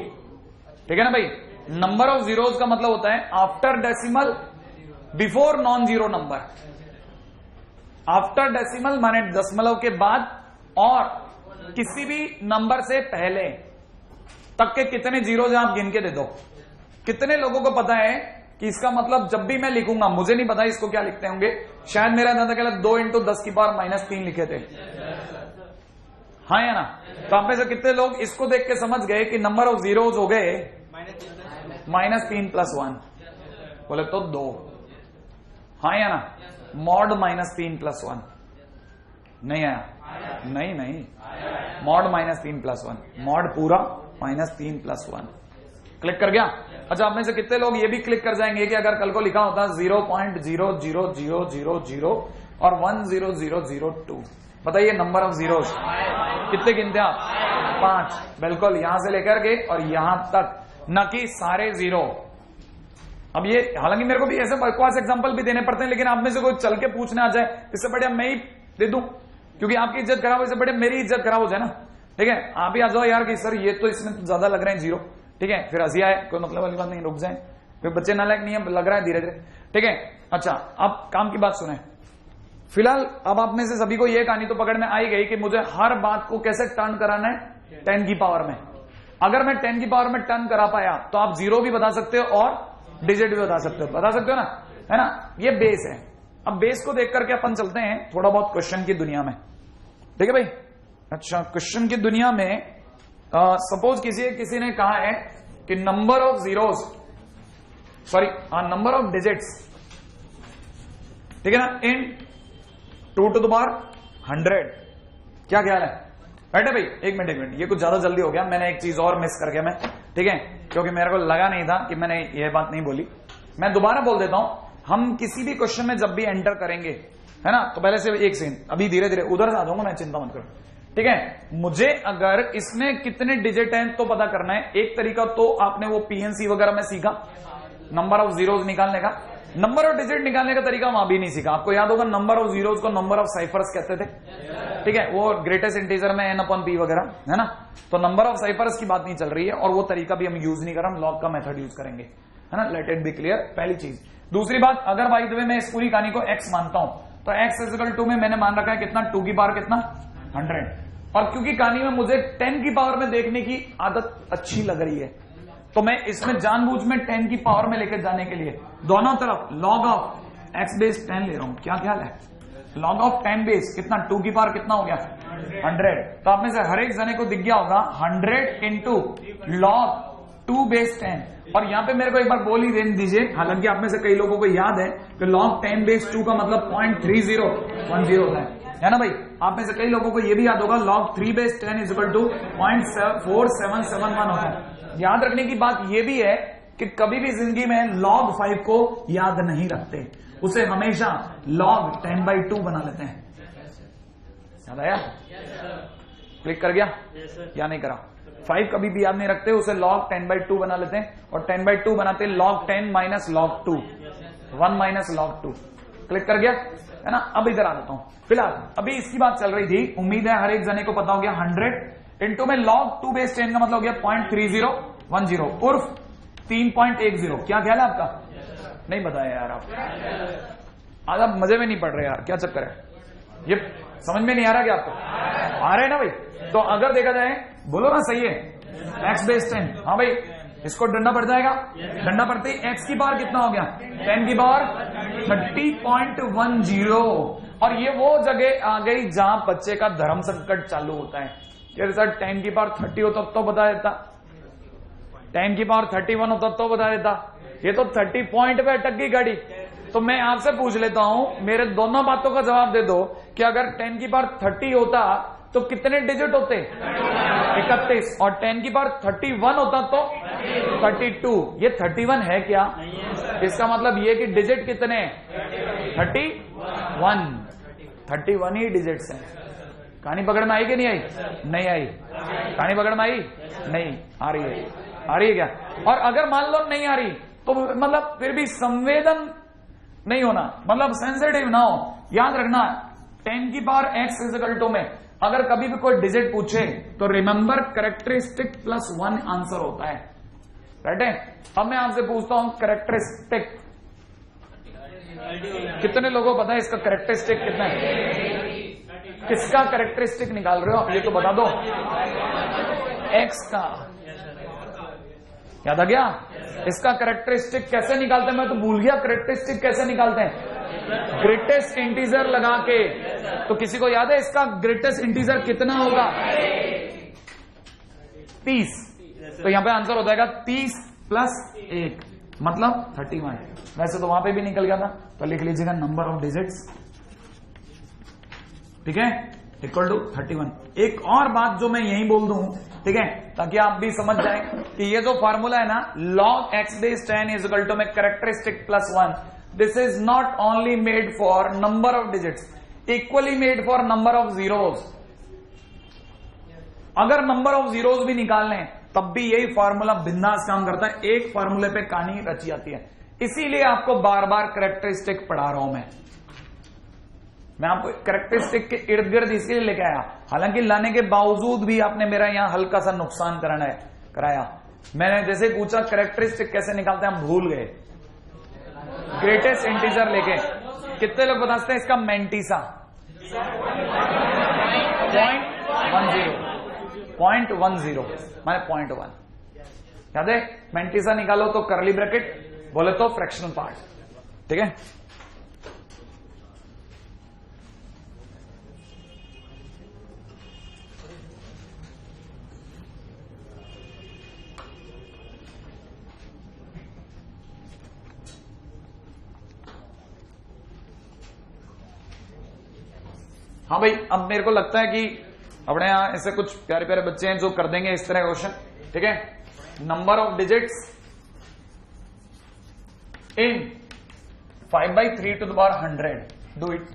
ठीक है ना भाई। नंबर ऑफ जीरोस का मतलब होता है after decimal before non zero number. After decimal माने दशमलव के बाद और किसी भी नंबर से पहले तक के कितने जीरोज आप गिन के दे दो। कितने लोगों को पता है कि इसका मतलब जब भी मैं लिखूंगा, मुझे नहीं पता इसको क्या लिखते होंगे, शायद मेरा दादा कहला 2 × 10 की पावर -3 लिखे थे। हाँ या ना? तो आप में से कितने लोग इसको देख के समझ गए कि नंबर ऑफ जीरोज हो गए -3+1? बोले तो 2। हाँ या ना? मॉड -3+1 नहीं आया? नहीं, मॉड -3+1, मॉड पूरा -3+1। क्लिक कर गया? अच्छा, आप में से कितने लोग ये भी क्लिक कर जाएंगे कि अगर कल को लिखा होता 0.00000 और 10002, बताइए नंबर ऑफ जीरोज कितने गिनते आप? 5। बिल्कुल, यहां से लेकर के और यहां तक, न कि सारे जीरो। अब ये हालांकि मेरे को भी ऐसे बकवास एग्जांपल भी देने पड़ते हैं, लेकिन आप में से कोई चल के पूछने आ जाए, इससे बढ़िया मैं ही दे दूं, क्योंकि आपकी इज्जत खराब हो, इससे बढ़िया मेरी इज्जत खराब हो जाए ना। ठीक है, आप ही आ जाओ यार कि सर ये तो इसमें तो ज्यादा लग रहे हैं जीरो। ठीक है, फिर हंसी आए, कोई मतलब वाली बात नहीं, रुक जाए, फिर बच्चे नालायक नहीं है, लग रहा है धीरे धीरे। ठीक है, अच्छा अब काम की बात सुने। फिलहाल अब आप में से सभी को यह कहानी तो पकड़ में आई गई कि मुझे हर बात को कैसे टर्न कराना है 10 की पावर में। अगर मैं 10 की पावर में टर्न करा पाया तो आप जीरो भी बता सकते हो और डिजिट भी बता सकते हो ना, है ना? ये बेस है। अब बेस को देख करके अपन चलते हैं थोड़ा बहुत क्वेश्चन की दुनिया में। ठीक है भाई? अच्छा, क्वेश्चन की दुनिया में सपोज किसी ने कहा है कि number of zeros, sorry number of digits, ठीक है ना, इन 2 to the power 100। क्या ख्याल है? बैठे भाई, एक मिनट, ये कुछ ज्यादा जल्दी हो गया, मैंने एक चीज और मिस कर गया मैं। ठीक है, क्योंकि मेरे को लगा नहीं था कि मैंने ये बात नहीं बोली, मैं दोबारा बोल देता हूं। हम किसी भी क्वेश्चन में जब भी एंटर करेंगे, है ना, तो पहले से एक सेकंड, अभी धीरे धीरे उधर से आ जाऊंगा मैं, चिंता मत करो। ठीक है, मुझे अगर इसमें कितने डिजिट हैं तो पता करना है। एक तरीका तो आपने वो पीएनसी वगैरह में सीखा, नंबर ऑफ जीरोज निकालने का। नंबर ऑफ डिजिट निकालने का तरीका वहां भी नहीं सीखा। आपको याद होगा नंबर ऑफ जीरोज को नंबर ऑफ साइफर्स कहते थे। ठीक है, वो ग्रेटेस्ट इंटीजर में n/p वगैरह, है ना? तो नंबर ऑफ साइफर्स की बात नहीं चल रही है, और वो तरीका भी हम यूज नहीं कर रहे, हम लॉग का मेथड यूज करेंगे, है ना? लेट इट बी क्लियर, पहली चीज। दूसरी बात, अगर बाय द वे मैं इस पूरी कहानी को x मानता हूं, तो x इक्वल टू में मैंने मान रखा है कितना, 2 की पावर कितना, 100। और क्योंकि कहानी में मुझे 10 की पावर में देखने की आदत अच्छी लग रही है, तो मैं इसमें जानबूझ में 10 की पावर में लेकर जाने के लिए दोनों तरफ log ऑफ x बेस 10 ले रहा हूं। क्या ख्याल है? log ऑफ 10 बेस कितना, 2 की पावर कितना हो गया, 100। तो आप में से हर एक जने को दिख गया होगा 100 इंटू log 2 बेस 10। और यहां पे मेरे को एक बार बोल ही देने दीजिए, हालांकि आप में से कई लोगों को याद है कि log 10 बेस 2 का मतलब 0.3010 होता है ना भाई? आप में से कई लोगों को यह भी याद होगा log 3 base 10 is equal to 0.4771 होता है। याद रखने की बात यह भी है कि कभी भी जिंदगी में log 5 को याद नहीं रखते, उसे हमेशा log 10/2 बना लेते हैं। याद आया? क्लिक कर गया या नहीं करा? 5 कभी भी याद नहीं रखते, उसे log 10/2 बना लेते हैं, और 10/2 बनाते हैं log 10 minus log 2, 1 minus log 2। Click कर गया, है ना? अब इधर आ जाता हूं। फिलहाल अभी इसकी बात चल रही थी, उम्मीद है हर एक जने को पता हो गया। 100 इंटू में log 2 बेस 10 का मतलब हो गया 0.3010 उर्फ 3.10। क्या ख्याल है आपका? नहीं बताया यार आप, आज आप मजे में नहीं पड़ रहे यार, क्या चक्कर है? ये समझ में नहीं आ रहा क्या आपको? आ रहे है ना भाई? तो अगर देखा जाए, बोलो ना, सही है, x बेस 10, हाँ भाई, इसको डंडा पड़ जाएगा। डंडा पड़ते ही x की पावर कितना हो गया, 10 की पावर 30.10। और ये वो जगह आ गई जहां बच्चे का धर्म संकट चालू होता है। सर 10 की पावर 30 होता तो बता देता, 10 की पावर 31 होता तो बता देता, ये तो 30 पॉइंट पे अटक गई गाड़ी। तो मैं आपसे पूछ लेता हूं, मेरे दोनों बातों का जवाब दे दो कि अगर 10 की पावर 30 होता तो कितने डिजिट होते? 31। और 10 की पावर 31 होता तो 32। ये 31 है क्या? इसका मतलब ये कि डिजिट कितने? 31 ही डिजिट्स हैं। कहानी पकड़ में आई कि नहीं आई? नहीं आई। कहानी पकड़ में आई? नहीं आ रही है। आ रही है क्या? और अगर मान लो नहीं आ रही तो मतलब फिर भी संवेदन नहीं होना, मतलब सेंसिटिव ना हो। याद रखना 10 की power x is equal to में अगर कभी भी कोई डिजिट पूछे तो रिमेंबर कैरेक्टरिस्टिक प्लस 1 आंसर होता है। राइट है? अब मैं आपसे पूछता हूं कैरेक्टरिस्टिक, कितने लोगों को पता है इसका कैरेक्टरिस्टिक कितना है? किसका कैरेक्टरिस्टिक निकाल रहे हो ये तो बता दो। x का याद आ गया? इसका कैरेक्टरिस्टिक कैसे निकालते हैं? मैं तो भूल गया कैरेक्टरिस्टिक कैसे निकालते हैं। ग्रेटेस्ट इंटीजर लगा के। तो किसी को याद है इसका ग्रेटेस्ट इंटीजर कितना होगा? 30। तो यहां पे आंसर हो जाएगा 30 + 1 मतलब 31। वैसे तो वहां पे भी निकल गया था, तो लिख लीजिएगा नंबर ऑफ डिजिट्स, ठीक है, इक्वल टू 31। एक और बात जो मैं यही बोल दूं, ठीक है, ताकि आप भी समझ जाएं कि ये जो फार्मूला है ना, log x base 10 is equal to m characteristic +1, this is not only made for number of digits, equally made for number of zeros. अगर नंबर ऑफ जीरोस भी निकाल लें तब भी यही फार्मूला बिंदास काम करता है, एक फार्मूले पे कहानी रची जाती है। इसीलिए आपको बार बार कैरेक्टरिस्टिक पढ़ा रहा हूं मैं आपको कैरेक्टरिस्टिक के इर्द गिर्द इसलिए लेके आया, हालांकि लाने के बावजूद भी आपने मेरा यहां हल्का सा नुकसान कराया। मैंने जैसे पूछा कैरेक्टरिस्टिक कैसे निकालते हैं, हम भूल गए। ग्रेटेस्ट इंटीजर लेके कितने लोग बता सकते हैं इसका मैंटीसा? 0.10 माने 0.1। याद है? मैंटीसा निकालो तो करली ब्रैकेट, बोले तो फ्रैक्शनल पार्ट, ठीक है। हाँ भाई, अब मेरे को लगता है कि अपने यहां ऐसे कुछ प्यारे प्यारे बच्चे हैं जो कर देंगे इस तरह क्वेश्चन, ठीक है। Number of digits in 5/3 to the power 100, do it.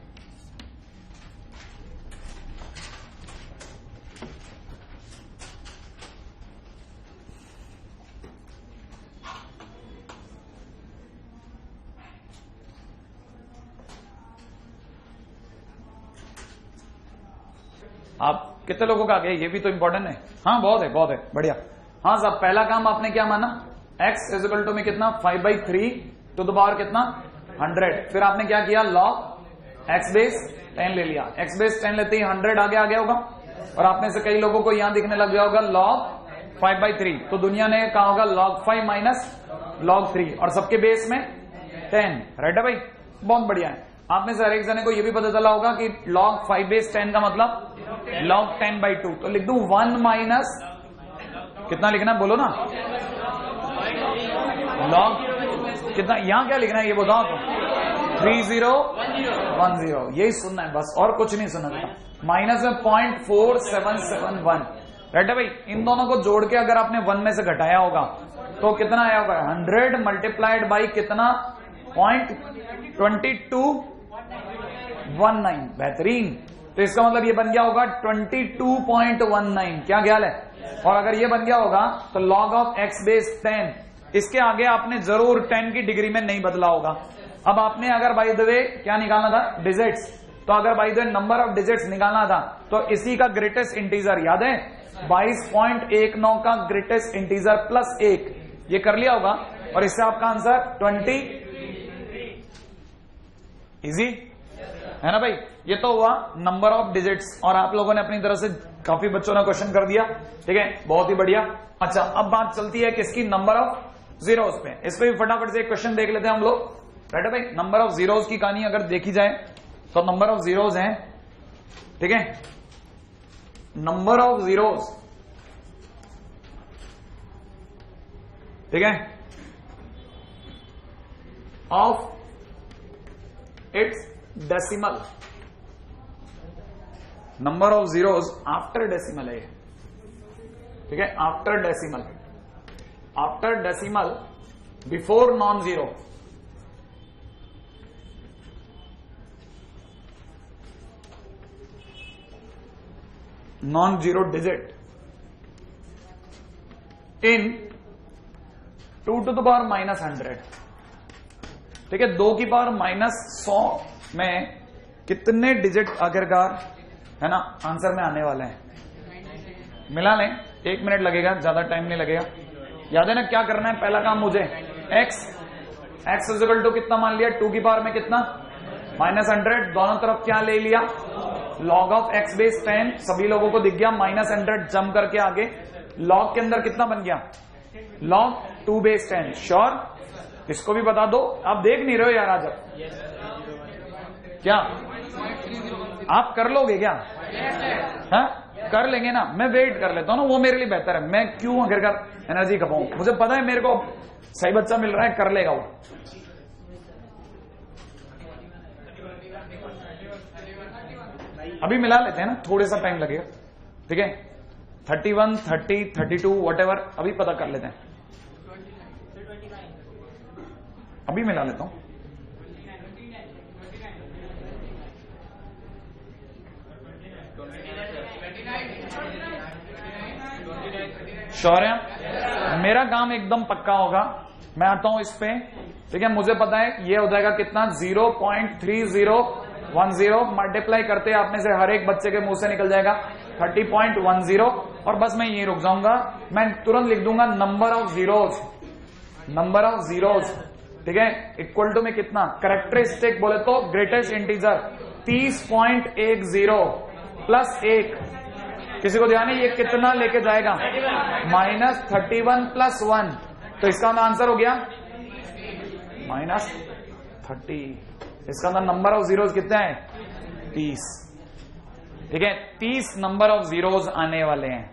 आप कितने लोगों का आ गया, ये भी तो इंपॉर्टेंट है। हाँ बहुत है बढ़िया। हाँ साहब, पहला काम आपने क्या माना, x इज इक्वल टू में कितना 5/3 to the power कितना 100। फिर आपने क्या किया, log x base 10 ले लिया। x base 10 लेते ही 100 आगे आ गया होगा, और आप में से कई लोगों को यहां दिखने लग गया होगा log 5/3। तो दुनिया ने कहा होगा log 5 माइनस log 3, और सबके बेस में 10। राइट है भाई, बहुत बढ़िया है। आप में से हर एक जने को यह भी पता चला होगा कि log 5 base 10 का मतलब log 10/2। तो लिख दूं 1 माइनस कितना लिखना है, बोलो ना, log कितना, यहां क्या लिखना है ये बताओ तो, 3010, यही सुनना है बस, और कुछ नहीं सुनना था। माइनस में 0.4771। राइट है भाई, इन दोनों को जोड़ के अगर आपने 1 में से घटाया होगा तो कितना आया होगा, 100 मल्टीप्लाइड बाई कितना 0.2219। बेहतरीन। तो इसका मतलब ये बन गया होगा 22.19। क्या ख्याल है? और अगर ये बन गया होगा तो log ऑफ x base 10, इसके आगे आपने जरूर 10 की डिग्री में नहीं बदला होगा। अब आपने अगर बाय द वे क्या निकालना था, डिजिट्स, तो अगर by the way number of digits निकालना था तो इसी का ग्रेटेस्ट इंटीजर याद है 22.19 का ग्रेटेस्ट इंटीजर प्लस 1, ये कर लिया होगा, और इससे आपका आंसर 20। इजी है ना भाई। ये तो हुआ नंबर ऑफ डिजिट्स, और आप लोगों ने अपनी तरफ से काफी बच्चों ने क्वेश्चन कर दिया, ठीक है, बहुत ही बढ़िया। अच्छा, अब बात चलती है किसकी, नंबर ऑफ जीरोस पे। इस पे भी फटाफट से एक क्वेश्चन देख लेते हैं हम लोग। राइट है भाई, नंबर ऑफ जीरोस की कहानी अगर देखी जाए तो नंबर ऑफ जीरोस हैं, ठीक है, नंबर ऑफ जीरोस, ठीक है, of its decimal, number of zeros after decimal है, ठीक है, after decimal, after decimal, before non zero, non zero digit in 2 to the power -100, ठीक है, 2 की पावर -100 में कितने डिजिट आखिरकार है ना आंसर में आने वाले हैं। मिला लें, 1 मिनट लगेगा, ज्यादा टाइम नहीं लगेगा। याद है ना क्या करना है, पहला काम मुझे x इज इक्वल टू कितना मान लिया, 2 की पावर में कितना -100, दोनों तरफ क्या ले लिया, log ऑफ x बेस 10, सभी लोगों को दिख गया, -100 जम करके आगे log के अंदर कितना बन गया, log 2 बेस 10। श्योर, इसको भी बता दो, आप देख नहीं रहे हो यार आज। क्या आप कर लोगे क्या? हाँ कर लेंगे ना, मैं वेट कर लेता हूँ ना, वो मेरे लिए बेहतर है। मैं क्यों आखिरकार एनर्जी खपाऊं, मुझे पता है मेरे को सही बच्चा मिल रहा है, कर लेगा वो। अभी मिला लेते हैं ना, थोड़े सा टाइम लगेगा, ठीक है। 31, 30, 32 व्हाटएवर अभी पता कर लेते हैं, अभी मिला लेता हूं। श्योर है? मेरा काम एकदम पक्का होगा, मैं आता हूं इस पे, ठीक है। मुझे पता है ये हो जाएगा कितना, 0.3010 मल्टीप्लाई करते आप में से हर एक बच्चे के मुंह से निकल जाएगा 30.10, और बस मैं यही रुक जाऊंगा। मैं तुरंत लिख दूंगा नंबर ऑफ जीरोज, ठीक है, इक्वल टू में कितना, कैरेक्टरिस्टिक बोले तो ग्रेटेस्ट इंटीजर 30.10 प्लस 1, किसी को ध्यान है ये कितना लेके जाएगा, -31 + 1, तो इसका आंसर हो गया -30। इसका नंबर ऑफ जीरोज कितने हैं, 30, ठीक है। 30 नंबर ऑफ जीरोज आने वाले हैं।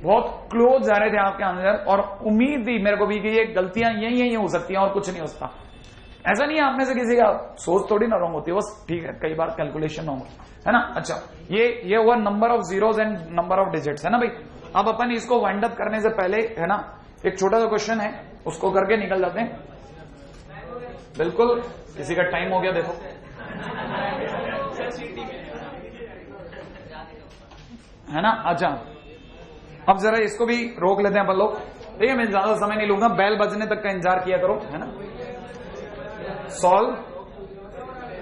बहुत क्लोज जा रहे थे आपके आंसर, और उम्मीद थी मेरे को भी कि ये गलतियां यही हो सकती हैं और कुछ नहीं हो सकता। ऐसा नहीं है आप में से किसी का सोच थोड़ी ना रॉन्ग होती है, बस ठीक है कई बार कैलकुलेशन होंगे, है ना। अच्छा ये हुआ number of zeros and number of digits, है ना भाई। अब अपन इसको वाइंड अप करने से पहले, है ना, एक छोटा सा क्वेश्चन है, उसको करके निकल जाते हैं। बिल्कुल, किसी का टाइम हो गया देखो, है ना। अच्छा अब जरा इसको भी रोक लेते हैं अपन लोग, ठीक है। मैं ज्यादा समय नहीं लूंगा, बेल बजने तक का इंतजार किया करो, है ना। सॉल्व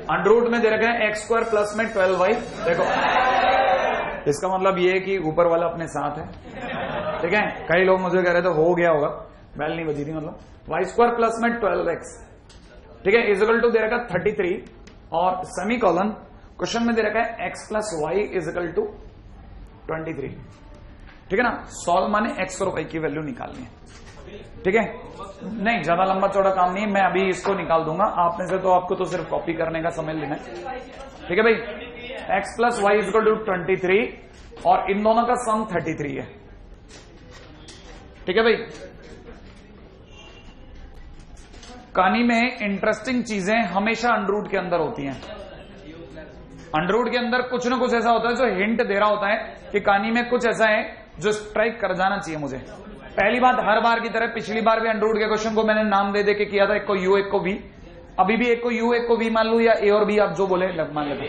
अंडर में दे रखा है x² + में 12y, देखो इसका मतलब ये है कि ऊपर वाला अपने साथ है, ठीक है। कई लोग मुझे कह रहे थे हो गया होगा, बेल नहीं बजी थी, मतलब y² + में 12x, ठीक है, इक्वल टू दे रखा 33, और सेमीकोलन क्वेश्चन में दे रखा है x + y इक्वल टू 23, ठीक है ना। सॉल्व माने x और y की वैल्यू निकालनी है, ठीक है। नहीं ज्यादा लंबा चौड़ा काम नहीं है, मैं अभी इसको निकाल दूंगा। आप में से तो आपको तो सिर्फ कॉपी करने का समय लेना है, ठीक है भाई। x + y इक्वल टू 23, और इन दोनों का सम 33 है, ठीक है भाई। कहानी में इंटरेस्टिंग चीजें हमेशा अंडररूट के अंदर होती हैं। अंडररूट के अंदर कुछ ना कुछ ऐसा होता है जो हिंट दे रहा होता है कि कहानी में कुछ ऐसा है जो स्ट्राइक कर जाना चाहिए मुझे। पहली बात, हर बार की तरह पिछली बार भी अंडररूट के क्वेश्चन को मैंने नाम दे के किया था, एक को u एक को v, अभी भी एक को u एक को v मान लू, या a और b आप जो बोले मान लेते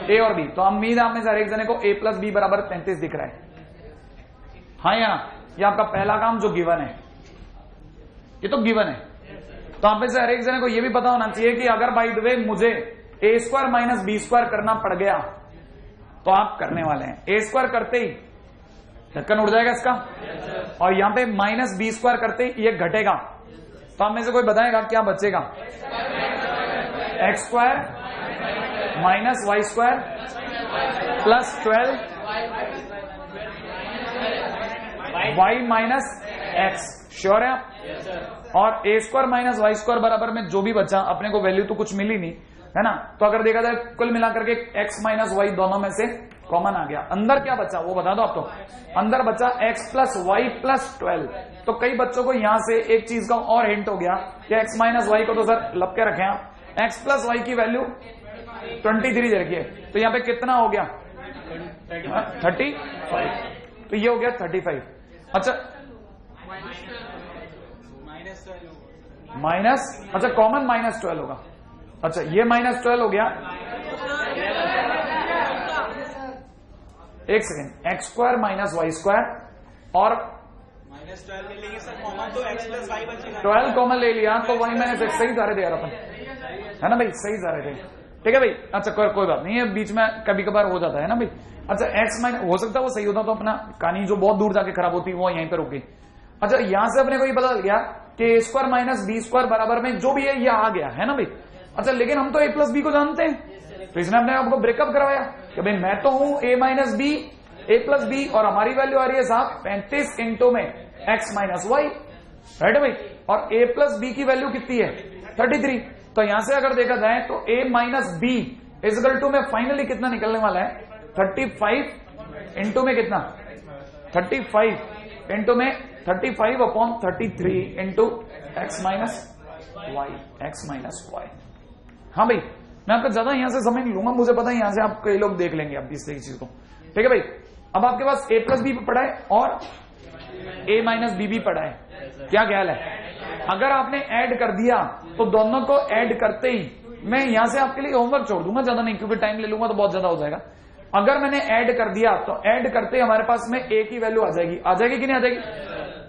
a और b। तो उम्मीद है आप में से हर एक जने को a + b = 33 दिख रहा है, हाँ या ना। ये आपका पहला काम जो गिवन है, ये तो गिवन है। तो आप में से हर एक जने को ये भी पता होना चाहिए कि अगर बाय द वे मुझे a² - b² करना पड़ गया तो आप करने वाले हैं। a² करते ही ढक्कन उड़ जाएगा इसका, और यहां पे -b² करते ही ये घटेगा। तो आप में से कोई बताएगा क्या बचेगा, x² - y² + 12 y - x, sure है आप। और a² - y² बराबर में जो भी बचा, अपने को वैल्यू तो कुछ मिली नहीं, है ना। तो अगर देखा जाए कुल मिलाकर के x - y दोनों में से कॉमन आ गया। अंदर क्या बचा वो बता दो आप तो। अंदर बचा x + y + 12। तो कई बच्चों को यहां से एक चीज का और हिंट हो गया कि x - y को तो सर लब के रखे आप, x + y की वैल्यू 23 दे रखी है, तो यहां पे कितना हो गया 35, तो ये हो गया 35। अच्छा अच्छा कॉमन -12 होगा। अच्छा ये -12 हो गया, एक सेकेंड, x² - y² और -12 ले लेंगे सर, कॉमन तो x + y बचेगा। 12 कॉमन ले लिया तो y - x सही जा रहे थे यार अपन, है ना भाई, सही जा रहे थे, ठीक है भाई। अच्छा कोई बात नहीं है, बीच में कभी कभार हो जाता है ना भाई। अच्छा x- हो सकता है वो सही होता तो अपना कहानी जो बहुत दूर जाके खराब होती वो यहीं पर रुकी। अच्छा यहां से अपने को ये पता चल गया कि a² - b² बराबर में जो भी है ये आ गया, है ना भाई। अच्छा लेकिन हम तो a + b को जानते हैं, तो इसने अपने आपको ब्रेकअप करवाया कि भाई मैं तो हूं a - b, a + b, और हमारी वैल्यू आ रही है साहब 35 इंटू में x - y, राइट है भाई। और a + b की वैल्यू कितनी है 33, तो यहां से अगर देखा जाए तो a minus b is equal to में फाइनली कितना निकलने वाला है 35 इंटू में कितना 35 इंटू में 35 upon 33 into x minus y. हाँ भाई, मैं आपको ज्यादा यहां से समझ नहीं लूंगा, मुझे पता है यहां से आप कई लोग देख लेंगे अब इस चीज को। ठीक है भाई, अब आपके पास a प्लस बी पड़ा है और a माइनस बी भी पड़ा है, क्या ख्याल है? अगर आपने ऐड कर दिया तो दोनों को ऐड करते ही, मैं यहां से आपके लिए होमवर्क छोड़ दूंगा, ज्यादा नहीं, क्योंकि टाइम ले लूंगा तो बहुत ज्यादा हो जाएगा। अगर मैंने ऐड कर दिया तो ऐड करते ही हमारे पास में a की वैल्यू आ जाएगी कि नहीं आ जाएगी?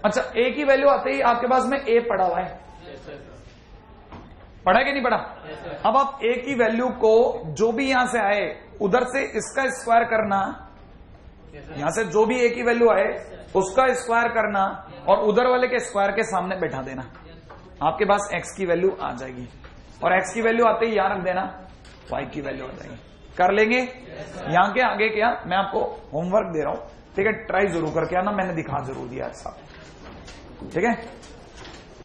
अच्छा, a की वैल्यू आते ही आपके पास में a पड़ा हुआ है, पढ़ा कि नहीं पढ़ा? अब आप a की वैल्यू को जो भी यहां से आए उधर से इसका स्क्वायर करना, यहां से जो भी a की वैल्यू आए उसका स्क्वायर करना और उधर वाले के स्क्वायर के सामने बैठा देना, आपके पास x की वैल्यू आ जाएगी। और x की वैल्यू आते ही यहां रख देना, y की वैल्यू आ जाएगी। कर लेंगे? यहां के आगे क्या, मैं आपको होमवर्क दे रहा हूं, ठीक है? ट्राई जरूर करके आना, मैंने दिखा जरूर दिया है साहब, ठीक है?